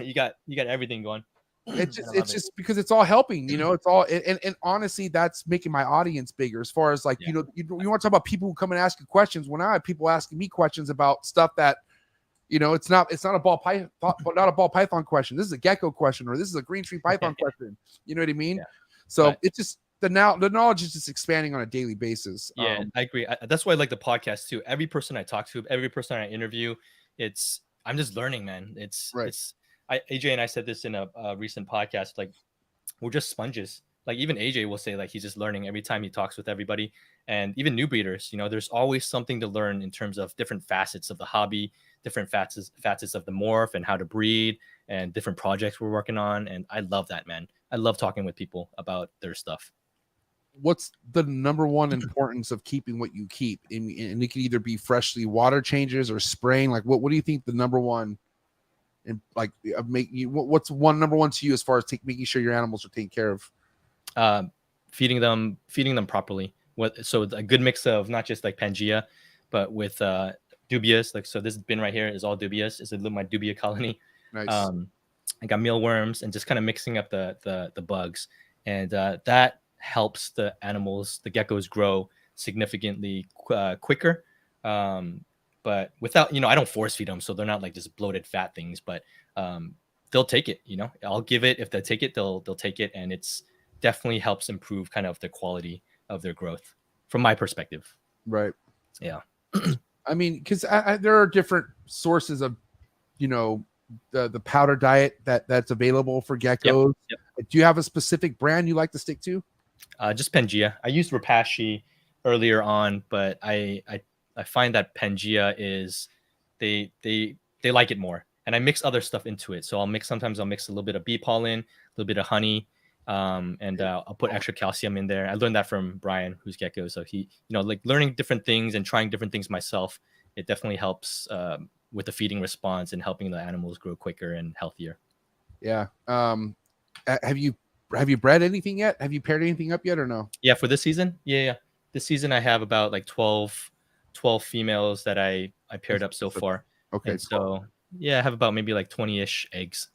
you got everything going. It's just because it's all helping, you know. It's all, and honestly, that's making my audience bigger. As far as, like, you know, you want to talk about people who come and ask you questions. When I have people asking me questions about stuff that, you know, it's not a ball python question. This is a gecko question, or this is a green tree python question. You know what I mean? So it's just the knowledge is just expanding on a daily basis. I agree. That's why I like the podcast too. Every person I talk to, every person I interview, I'm just learning, man. AJ and I said this in a recent podcast, like, we're just sponges. Like, even AJ will say, like, he's just learning every time he talks with everybody. And even new breeders, you know, there's always something to learn in terms of different facets of the hobby, different facets of the morph and how to breed, and different projects we're working on. And I love that, man. I love talking with people about their stuff. What's the number one importance of keeping what you keep? And it can either be freshly water changes or spraying. Like, what do you think the number one, and like, what's number one to you as far as making sure your animals are taken care of? Feeding them properly. So a good mix of not just like Pangea, but with dubias. Like, so this bin right here is all dubias. It's my dubia colony. Nice. I got mealworms, and just kind of mixing up the bugs, and that helps the animals, the geckos, grow significantly quicker. But without, I don't force feed them, so they're not like just bloated fat things. But they'll take it. I'll give it. If they take it, they'll take it, and it's definitely helps improve kind of the quality of their growth from my perspective. Right. Yeah. I mean, because there are different sources of, the powder diet that's available for geckos. Yep. Do you have a specific brand you like to stick to? Just Pangea. I used Repashy earlier on, but I find that Pangea is they like it more, and I mix other stuff into it. So sometimes I'll mix a little bit of bee pollen, a little bit of honey, and I'll put extra calcium in there. I learned that from Brian, who's Gecko. So he, like learning different things and trying different things myself. It definitely helps with the feeding response and helping the animals grow quicker and healthier. Yeah. Have you bred anything yet? Have you paired anything up yet or no? Yeah, for this season. Yeah. This season I have about like 12 females that I paired up so far. Okay. And so yeah, I have about maybe like 20-ish eggs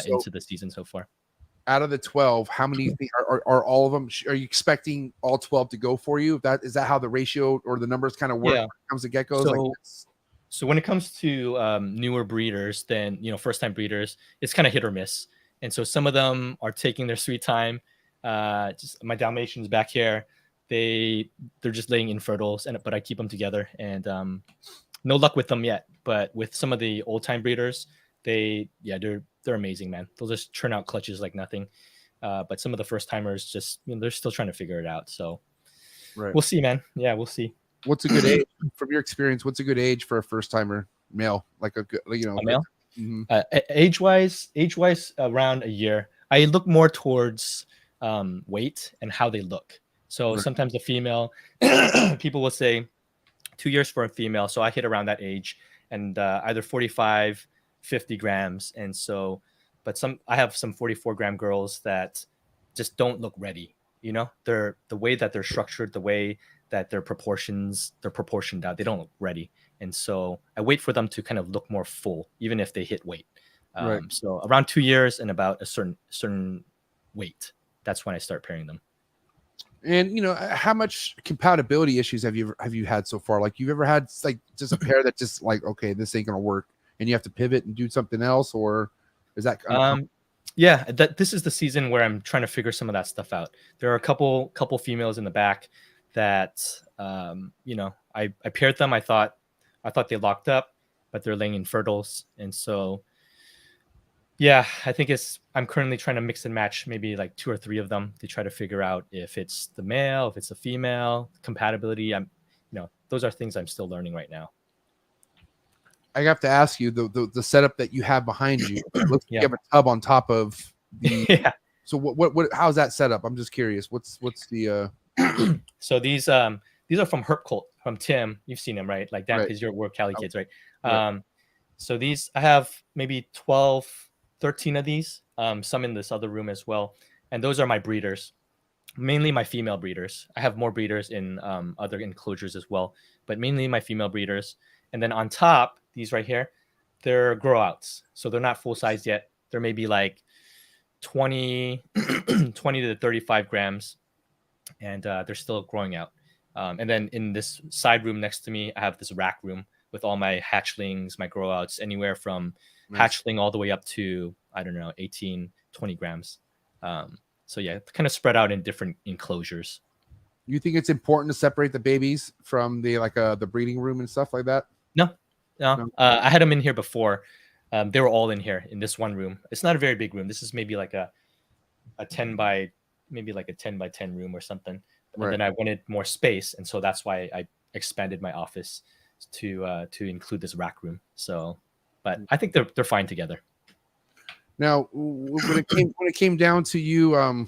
into the season so far. Out of the 12, how many are all of them? Are you expecting all 12 to go for you? Is that how the ratio or the numbers kind of work when it comes to geckos? So when it comes to newer breeders, then first time breeders, it's kind of hit or miss. And so some of them are taking their sweet time. Just my Dalmatians back here, they're just laying infertiles, but I keep them together, and no luck with them yet. But with some of the old time breeders, they're amazing, man. They'll just churn out clutches like nothing. But some of the first timers just they're still trying to figure it out. So we'll see, man. Yeah, we'll see. What's a good age from your experience? What's a good age for a first timer male? Like a good, a male? Mm-hmm. Age wise, around a year. I look more towards weight and how they look. So sometimes the female, people will say 2 years for a female. So I hit around that age, and either 45, 50 grams. And so, but I have some 44-gram girls that just don't look ready. They're the way that they're structured, the way that they're proportioned out, they don't look ready. And so I wait for them to kind of look more full, even if they hit weight. So around 2 years and about a certain weight, that's when I start pairing them. And how much compatibility issues have you had so far? Like, you've ever had like just a pair that just like, okay, this ain't gonna work, and you have to pivot and do something else, or is that kind of yeah, this is the season where I'm trying to figure some of that stuff out. There are a couple females in the back that I paired them. I thought they locked up, but they're laying infertiles, and so yeah, I think I'm currently trying to mix and match maybe like 2 or 3 of them to try to figure out if it's the male, if it's the female, compatibility. Those are things I'm still learning right now. I have to ask you the setup that you have behind you. Looks like you have a tub on top of the. Yeah. So what? How's that set up? I'm just curious. What's the? So these are from Herp Cult, from Tim. You've seen them, right? Like that, because we're Cali kids, right? Right. So these, I have maybe 12, 13 of these. Some in this other room as well, and those are my breeders, mainly my female breeders. I have more breeders in other enclosures as well, but mainly my female breeders. And then on top, these right here, they're grow outs. So they're not full size yet. They're maybe like 20 to 35 grams. And they're still growing out. And then in this side room next to me, I have this rack room with all my hatchlings, my grow outs, anywhere from hatchling all the way up to, 18, 20 grams. So yeah, kind of spread out in different enclosures. You think it's important to separate the babies from the breeding room and stuff like that? No. I had them in here before. They were all in here in this one room. It's not a very big room. This is maybe like a 10 by 10 room or something. And then I wanted more space, and so that's why I expanded my office to include this rack room. So, but I think they're fine together. Now, when it came down to you,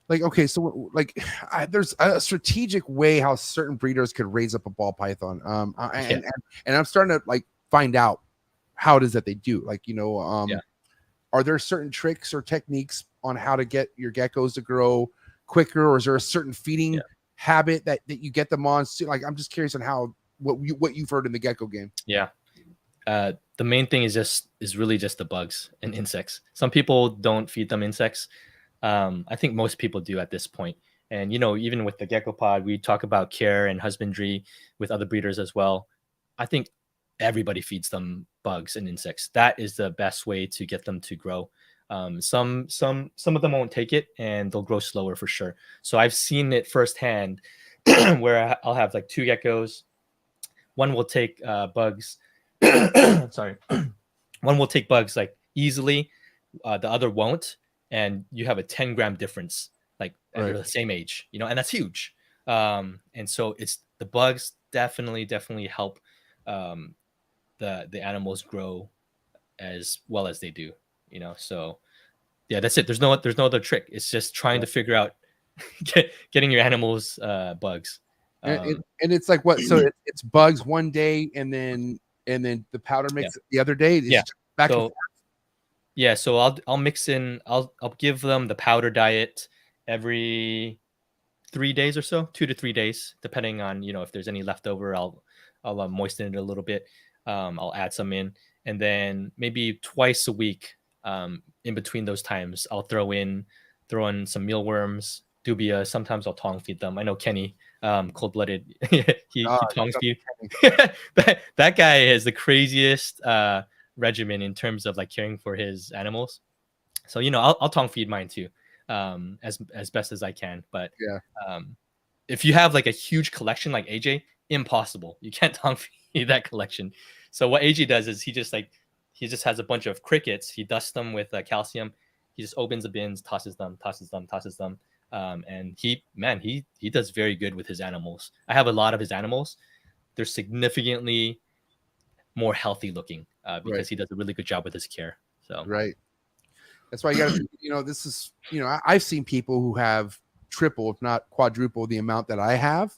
there's a strategic way how certain breeders could raise up a ball python. And I'm starting to find out how it is that they do. Are there certain tricks or techniques on how to get your geckos to grow quicker, or is there a certain feeding habit that you get them on? I'm just curious on what you've heard in the gecko game. Yeah. The main thing is really just the bugs and insects. Some people don't feed them insects. I think most people do at this point. And even with the Gecko pod, we talk about care and husbandry with other breeders as well. I think everybody feeds them bugs and insects. That is the best way to get them to grow. Some of them won't take it, and they'll grow slower for sure. So I've seen it firsthand where I'll have like 2 geckos. One will take bugs. Sorry. One will take bugs like easily. The other won't. And you have a 10-gram difference, like they're the same age, and that's huge. And so it's the bugs definitely help the animals grow as well as they do, so yeah, that's it. There's no other trick. It's just trying to figure out getting your animals bugs. And it's like what? So it's bugs one day, and then the powder mix the other day. It's back and forth. Yeah, so I'll mix in. I'll give them the powder diet every 3 days or so, 2 to 3 days, depending on if there's any leftover. I'll moisten it a little bit. I'll add some in, and then maybe twice a week. In between those times, I'll throw in some mealworms, dubia. Sometimes I'll tongue feed them. I know Kenny, cold-blooded, he tongs feed. that guy has the craziest regimen in terms of like caring for his animals. So I'll tongue feed mine too, as best as I can. But if you have like a huge collection like AJ, impossible. You can't tongue feed that collection. So what AJ does is he just has a bunch of crickets. He dusts them with calcium. He just opens the bins, tosses them. And he does very good with his animals. I have a lot of his animals. They're significantly more healthy looking because he does a really good job with his care. So that's why you got to, this is, I've seen people who have triple, if not quadruple, the amount that I have.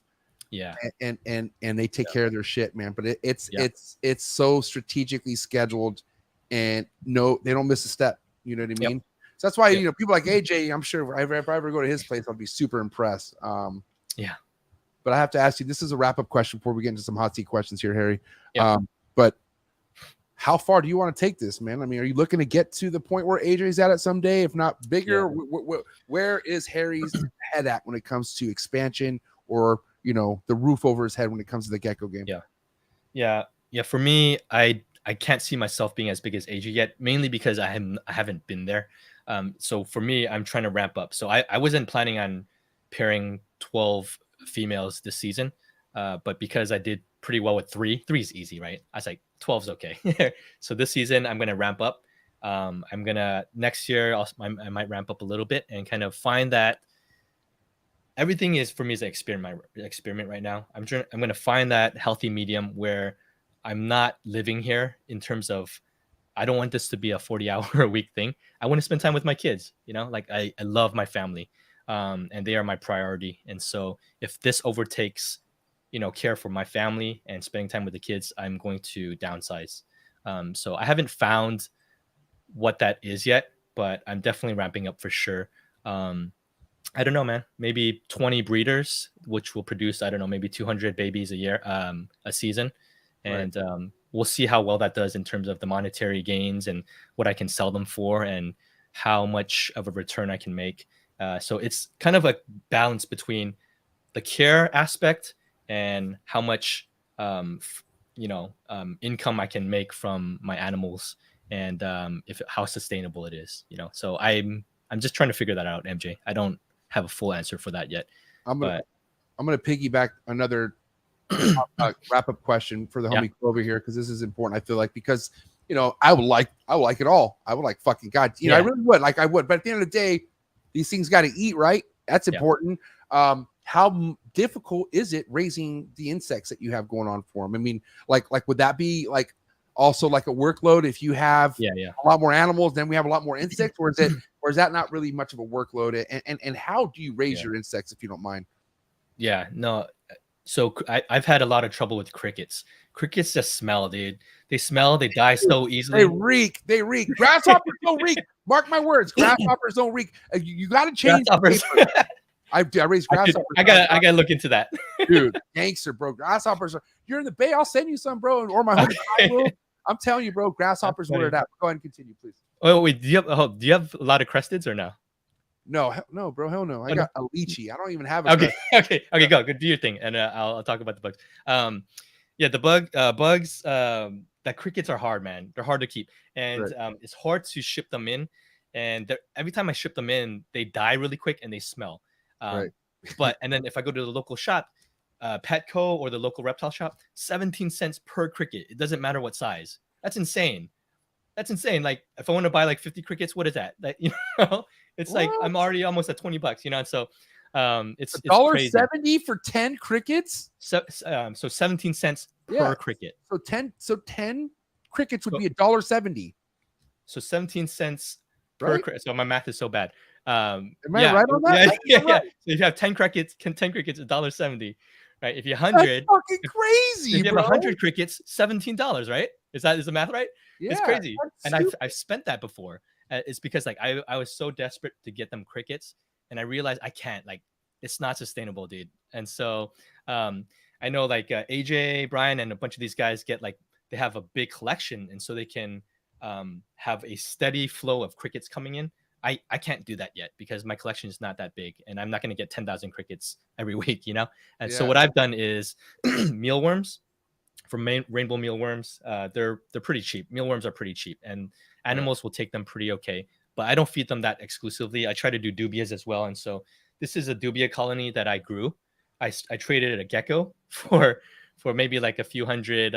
Yeah, and they take care of their shit, man. But it's so strategically scheduled, and they don't miss a step. You know what I mean? So that's why people like AJ. I'm sure if I ever go to his place, I'll be super impressed. But I have to ask you, this is a wrap up question before we get into some hot seat questions here, Harry. But how far do you want to take this, man? I mean, are you looking to get to the point where AJ's at it someday, if not bigger? Where is Harry's head at when it comes to expansion, or the roof over his head when it comes to the Gecko game? Yeah. For me, I can't see myself being as big as AJ yet, mainly because I haven't been there. So for me, I'm trying to ramp up. So I wasn't planning on pairing 12 females this season, but because I did pretty well with 3 is easy, right? I was like, 12's okay. So this season, I'm going to ramp up. Next year, I might ramp up a little bit and kind of find that everything is for me is an experiment right now. I'm going to find that healthy medium where I'm not living here in terms of, I don't want this to be a 40-hour a week thing. I want to spend time with my kids. Like I love my family, and they are my priority. And so if this overtakes, care for my family and spending time with the kids, I'm going to downsize. So I haven't found what that is yet, but I'm definitely ramping up for sure. I don't know, man, maybe 20 breeders, which will produce, I don't know, maybe 200 babies a year, a season. And we'll see how well that does in terms of the monetary gains and what I can sell them for and how much of a return I can make. So it's kind of a balance between the care aspect and how much, income I can make from my animals, and how sustainable it is, So I'm just trying to figure that out, MJ. I don't have a full answer for that yet. I'm gonna piggyback another wrap up question for the homie over here, because this is important. I feel like, because I would like it all. I would like fucking God, I really would, but at the end of the day, these things got to eat, right? That's important. How difficult is it raising the insects that you have going on for them? I mean, like would that be like also like a workload if you have a lot more animals, then we have a lot more insects, or is that not really much of a workload? And how do you raise your insects, if you don't mind? No. So I've had a lot of trouble with crickets. Crickets just smell, dude. They smell. They die so easily. They reek. Grasshoppers don't reek. Mark my words. Grasshoppers don't reek. You got to change. I raise grasshoppers. I gotta look into that, dude. Gangster, bro. Grasshoppers. You're in the Bay. I'll send you some, bro. Or my homie. I'm telling you, bro. Grasshoppers, where it at. Go ahead and continue, please. Oh wait, do you have a lot of cresteds or no? No, bro, hell no. I Oh, got a lychee. I don't even have a Okay, okay, go do your thing, and I'll talk about the bugs. Yeah, the bugs. That crickets are hard, man. They're hard to keep, and it's hard to ship them in. And every time I ship them in, they die really quick and they smell. Right. But and then if I go to the local shop, Petco or the local reptile shop, 17 cents per cricket. It doesn't matter what size. That's insane. That's insane. Like if I want to buy like 50 crickets, what is that? That it's like I'm already almost at $20, and so it's crazy. $1.70 for 10 crickets. So 17 cents per cricket. So 10 crickets would be $1.70. So 17 cents per cricket. So my math is so bad. Am I right on that? Yeah. So if you have 10 crickets, $1.70. Right? If you 100, that's fucking crazy. If you have 100 crickets, $17. Right? Is the math right? Yeah, it's crazy. And I've spent that before. It's because like I was so desperate to get them crickets, and I realized I can't. Like it's not sustainable, dude. And so I know like AJ, Brian, and a bunch of these guys they have a big collection, and so they can have a steady flow of crickets coming in. I can't do that yet because my collection is not that big, and I'm not going to get 10,000 crickets every week, And so what I've done is mealworms from rainbow mealworms. They're pretty cheap. Mealworms are pretty cheap, and animals will take them pretty okay. But I don't feed them that exclusively. I try to do dubias as well, and so this is a dubia colony that I grew. I traded a gecko for maybe like a few hundred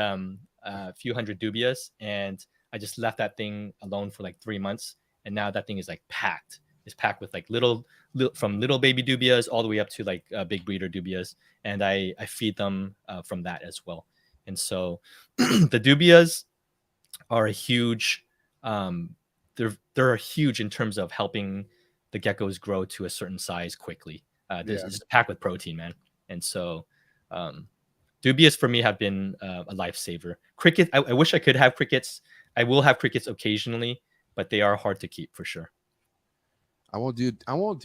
dubias, and I just left that thing alone for like 3 months. And now that thing is like packed. It's packed with like little from little baby dubias all the way up to like big breeder dubias. And I feed them from that as well. And so the dubias are a huge, they're huge in terms of helping the geckos grow to a certain size quickly. This is packed with protein, man. And so dubias for me have been a lifesaver. Cricket, I wish I could have crickets. I will have crickets occasionally, but they are hard to keep for sure. I won't do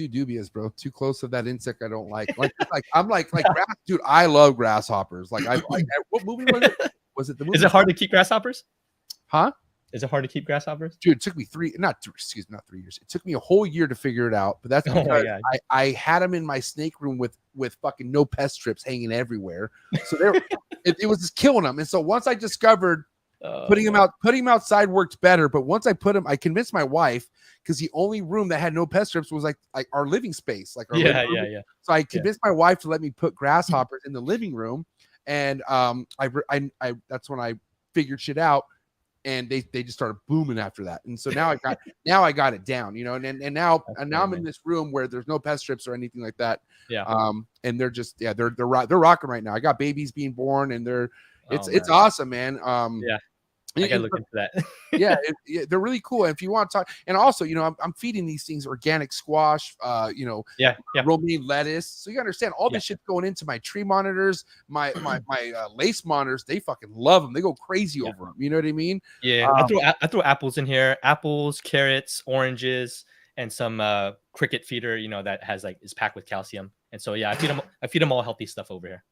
dubias, bro. Too close to that insect I don't like. I'm like dude, I love grasshoppers. Like what movie was it? Was it the movie? Is it hard to keep grasshoppers? Huh? Is it hard to keep grasshoppers? Dude, it took me not 3 years. It took me a whole year to figure it out. But that's because I had them in my snake room with fucking no pest strips hanging everywhere. So it was just killing them. And so once I discovered putting them outside worked better. But once I put them, I convinced my wife, because the only room that had no pest strips was like our living space, like our living room. So I convinced my wife to let me put grasshoppers in the living room, and I that's when I figured shit out, and they just started booming after that. And so now I got it down, and now I'm in this room where there's no pest strips or anything like that. And they're just they're rocking right now. I got babies being born, and it's awesome, man. I gotta look into that. They're really cool. And if you want to talk, and also, I'm feeding these things organic squash, romaine lettuce. So you understand all this shit's going into my tree monitors, my lace monitors. They fucking love them. They go crazy over them. You know what I mean? Yeah. I throw apples in here, apples, carrots, oranges, and some cricket feeder, that is packed with calcium. And so I feed them all healthy stuff over here.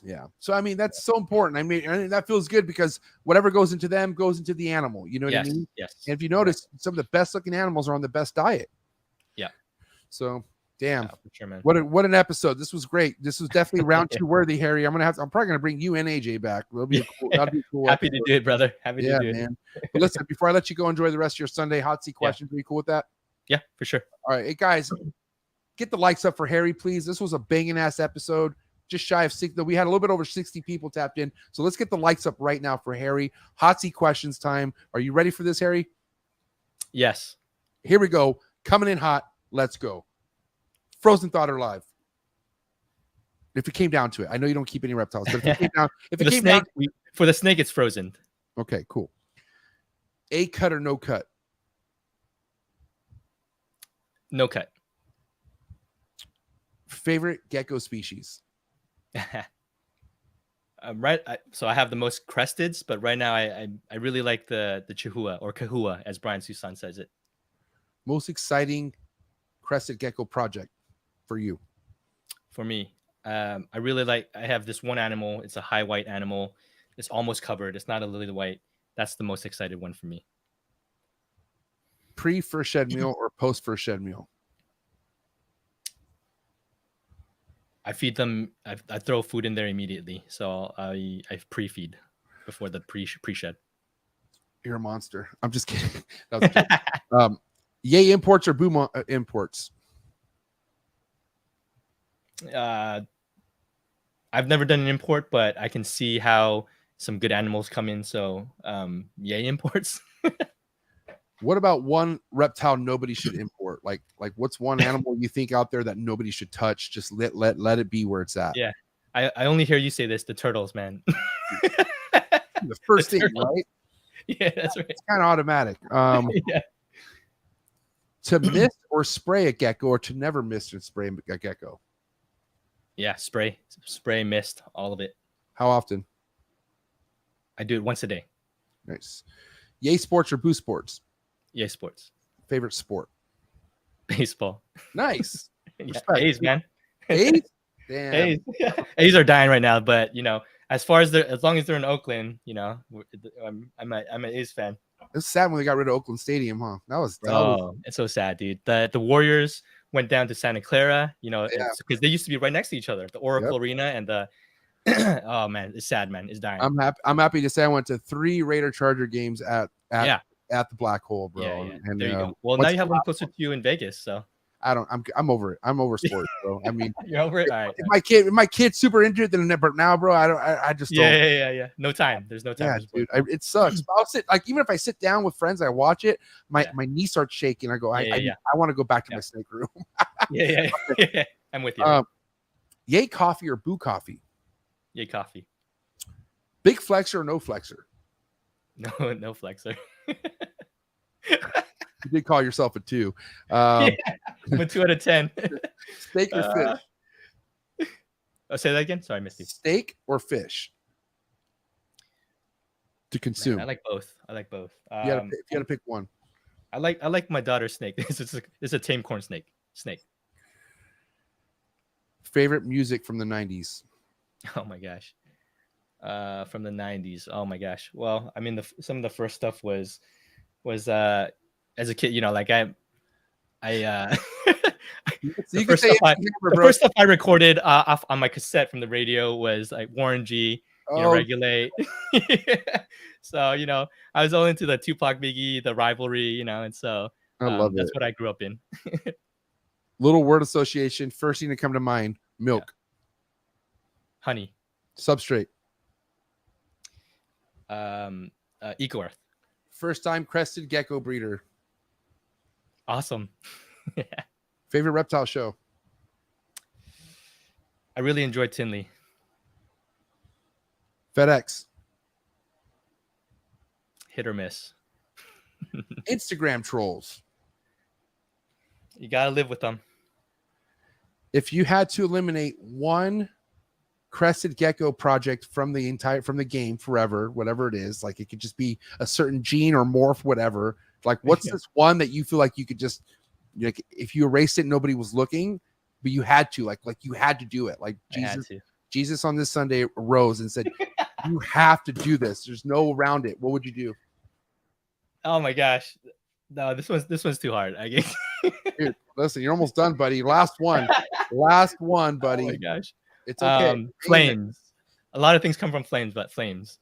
Yeah. So, I mean, that's so important. I mean, that feels good because whatever goes into them goes into the animal. You know what I mean? Yes. And if you notice, some of the best looking animals are on the best diet. Yeah. So, damn. For sure, man. What an episode. This was great. This was definitely round 2 worthy, Harry. I'm probably going to bring you and AJ back. That'll be cool. Happy to do it, brother. Happy to do it. Man. But listen, before I let you go enjoy the rest of your Sunday hot seat questions, are you cool with that? Yeah, for sure. All right. Hey, guys, get the likes up for Harry, please. This was a banging ass episode. Just shy of 60. We had a little bit over 60 people tapped in. So let's get the likes up right now for Harry. Hot seat questions time. Are you ready for this, Harry? Yes. Here we go. Coming in hot. Let's go. Frozen thought or live? If it came down to it. I know you don't keep any reptiles, but for the snake, it's frozen. Okay, cool. A cut or no cut? No cut. Favorite gecko species? So I have the most cresteds, but right now I really like the Chihuahua, or Kahua, as Brian Susan says it. Most exciting crested gecko project for you? For me, I have this one animal. It's a high white animal. It's almost covered. It's not a lily white. That's the most excited one for me. Pre first shed meal or post first shed meal? I feed them. I throw food in there immediately. So I pre-feed before the pre-shed. You're a monster. I'm just kidding. That was a joke. Yay imports or boom imports? I've never done an import, but I can see how some good animals come in. So yay imports. What about one reptile nobody should import? Like what's one animal you think out there that nobody should touch? Just let it be where it's at. Yeah. I only hear you say this, the turtles, man. The first thing, right? Yeah, that's right. It's kind of automatic. Yeah. To mist or spray a gecko, or to never mist or spray a gecko? Yeah, spray, mist, all of it. How often? I do it once a day. Nice. Yay sports or boo sports? Yay sports. Favorite sport? Baseball. Nice. Yeah. A's, man. A's? Damn. A's. A's are dying right now, but as long as they're in Oakland, I'm an A's fan. It's sad when they got rid of Oakland Stadium, huh? That was it's so sad, dude. The Warriors went down to Santa Clara, because they used to be right next to each other, the Oracle Arena and the oh man, it's sad, man. It's dying. I'm happy to say I went to 3 Raider Charger games at the Black Hole, bro. Yeah. And there you go. Well, now you have one closer to you in Vegas, so I'm over it. I'm over sports, bro. I mean, you're over it. All right. If my kid's super into it, then but now, bro, I just don't. Yeah. No time. There's no time. Yeah, dude, it sucks. But I'll sit even if I sit down with friends, I watch it. My knee starts shaking. I go, I want to go back to my snake room. Yeah. I'm with you. Yay coffee or boo coffee? Yay coffee. Big flexor or no flexor? No flexor. You did call yourself a 2. I'm a 2 out of 10. Steak or fish? Say that again. Sorry, I missed you. Steak or fish to consume? Man, I like both. If you had to pick one. I like my daughter's snake. It's a tame corn snake. Favorite music from the 90s? Oh my gosh. From the 90s. Oh my gosh. Well, I mean, some of the first stuff was as a kid, the first stuff I recorded off on my cassette from the radio was like Warren G, Regulate. So, I was all into the Tupac Biggie, the rivalry, and so I love that's what I grew up in. Little word association. First thing to come to mind: milk, honey, substrate, EcoEarth. First time crested gecko breeder. Awesome. Yeah. Favorite reptile show? I really enjoyed Tinley. FedEx. Hit or miss. Instagram trolls. You gotta live with them. If you had to eliminate one crested gecko project from the game forever, whatever it is, like it could just be a certain gene or morph, whatever. Like, what's this one that you feel like you could just, if you erased it, nobody was looking, but you had to, like you had to do it. Like Jesus on this Sunday arose and said, "You have to do this. There's no around it." What would you do? Oh my gosh, no, this one's too hard. I guess. Dude, listen, you're almost done, buddy. Last one, buddy. Oh my gosh, it's okay. Flames. A lot of things come from flames, but flames.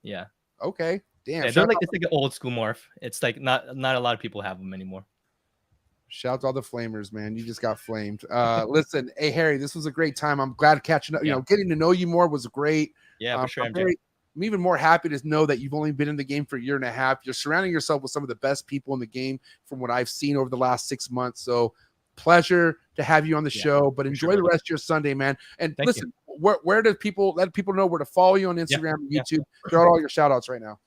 Yeah. Okay. Damn. Yeah, they're like, it's like an old school morph. It's like not a lot of people have them anymore. Shout out to all the flamers, man. You just got flamed. Listen, hey Harry, this was a great time. I'm glad catching up. Getting to know you more was great. Yeah, for sure. I'm even more happy to know that you've only been in the game for a year and a half. You're surrounding yourself with some of the best people in the game from what I've seen over the last 6 months. So pleasure to have you on the show, but enjoy the rest of your Sunday, man. And listen, where do people let people know where to follow you on Instagram and YouTube? Throw out all your shout outs right now.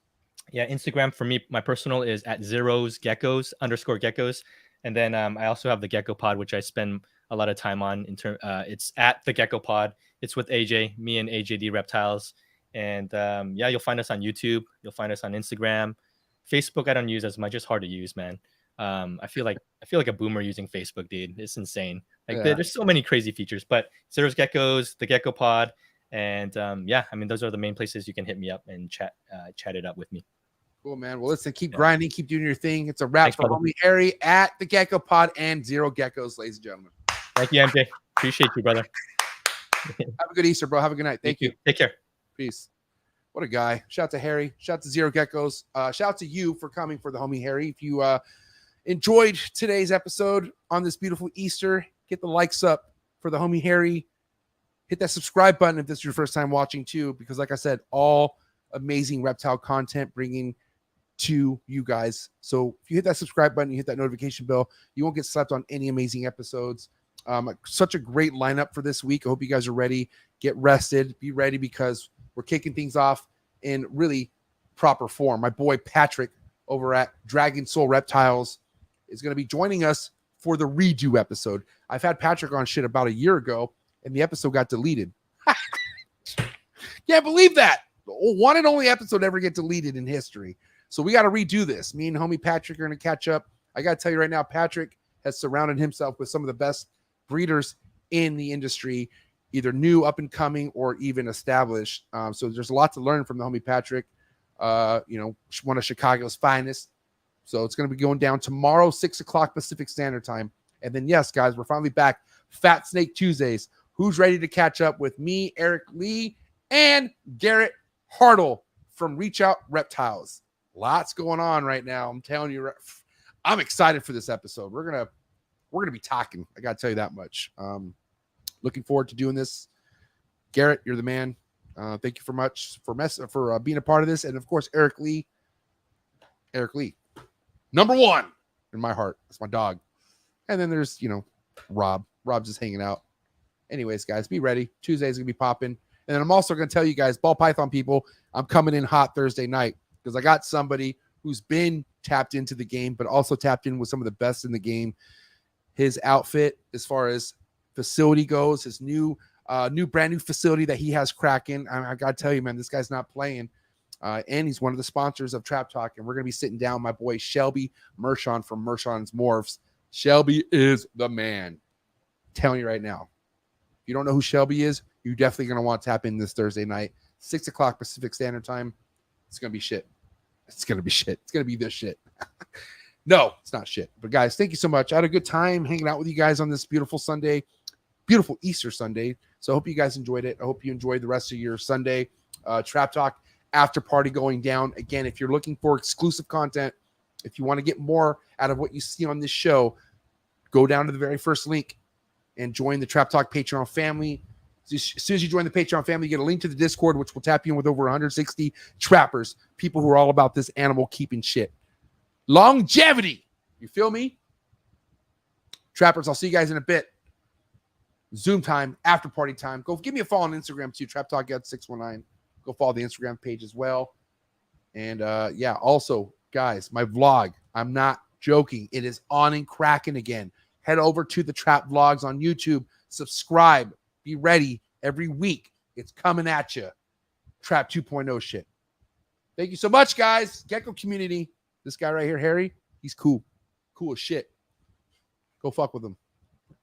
Yeah, Instagram for me, my personal is at @zeros_geckos. And then I also have the Gecko Pod, which I spend a lot of time on. It's at the Gecko Pod. It's with AJ, me and AJD Reptiles. And you'll find us on YouTube. You'll find us on Instagram. Facebook I don't use as much. It's hard to use, man. I feel like a boomer using Facebook, dude. It's insane. There's so many crazy features. But Zeros Geckos, the Gecko Pod, and those are the main places you can hit me up and chat it up with me. Cool, man. Well, listen, keep grinding, keep doing your thing. It's a wrap for homie Harry at the Gecko Pod and Zero Geckos, ladies and gentlemen. Thank you, MJ. Appreciate you, brother. Have a good Easter, bro. Have a good night. Thank you. Take care. Peace. What a guy. Shout out to Harry. Shout out to Zero Geckos. Shout out to you for coming for the homie Harry. If you enjoyed today's episode on this beautiful Easter, get the likes up for the homie Harry. Hit that subscribe button if this is your first time watching too, because like I said, all amazing reptile content bringing to you guys. So if you hit that subscribe button, you hit that notification bell, you won't get slapped on any amazing episodes. Such a great lineup for this week. I hope you guys are ready. Get rested. Be ready because we're kicking things off in really proper form. My boy Patrick over at Dragon Soul Reptiles is going to be joining us for the redo episode. I've had Patrick on shit about a year ago, and the episode got deleted. Can't believe that. One and only episode ever get deleted in history. So we got to redo this. Me and homie Patrick are going to catch up. I got to tell you right now, Patrick has surrounded himself with some of the best breeders in the industry, either new, up and coming, or even established. So there's a lot to learn from the homie Patrick, one of Chicago's finest. So it's going to be going down tomorrow, 6 o'clock Pacific Standard Time. And then, yes, guys, we're finally back. Fat Snake Tuesdays. Who's ready to catch up with me, Eric Lee, and Garrett Hartle from Reach Out Reptiles? Lots going on right now. I'm telling you, I'm excited for this episode. We're gonna be talking. I gotta tell you that much. Looking forward to doing this. Garrett, you're the man. Thank you for being a part of this, and of course, Eric Lee. Eric Lee, number one in my heart. That's my dog. And then there's Rob. Rob's just hanging out. Anyways, guys, be ready. Tuesday's gonna be popping, and then I'm also gonna tell you guys, ball python people, I'm coming in hot Thursday night because I got somebody who's been tapped into the game, but also tapped in with some of the best in the game. His outfit, as far as facility goes, his new brand new facility that he has cracking. I gotta tell you, man, this guy's not playing. And he's one of the sponsors of Trap Talk, and we're gonna be sitting down with my boy Shelby Mershon from Mershon's Morphs. Shelby is the man. I'm telling you right now. If you don't know who Shelby is, you're definitely gonna want to tap in this Thursday night, 6 o'clock Pacific Standard Time. It's gonna be shit. It's gonna be shit. It's gonna be this shit. No, it's not shit. But guys, thank you so much. I had a good time hanging out with you guys on this beautiful Sunday, beautiful Easter Sunday. So I hope you guys enjoyed it. I hope you enjoyed the rest of your Sunday. Trap Talk after party going down. Again, if you're looking for exclusive content, if you want to get more out of what you see on this show, go down to the very first link and join the Trap Talk Patreon family. As soon as you join the Patreon family, you get a link to the Discord, which will tap you in with over 160 trappers, people who are all about this animal keeping shit. Longevity. You feel me? Trappers, I'll see you guys in a bit. Zoom time, after party time. Go give me a follow on Instagram too, Trap Talk at 619. Go follow the Instagram page as well. And also, guys, my vlog, I'm not joking. It is on and cracking again. Head over to the Trap Vlogs on YouTube. Subscribe. Be ready every week. It's coming at you. Trap 2.0 shit. Thank you so much, guys. Gecko community. This guy right here, Harry, he's cool. Cool as shit. Go fuck with him.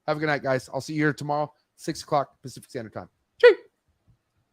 Have a good night, guys. I'll see you here tomorrow, 6 o'clock Pacific Standard Time.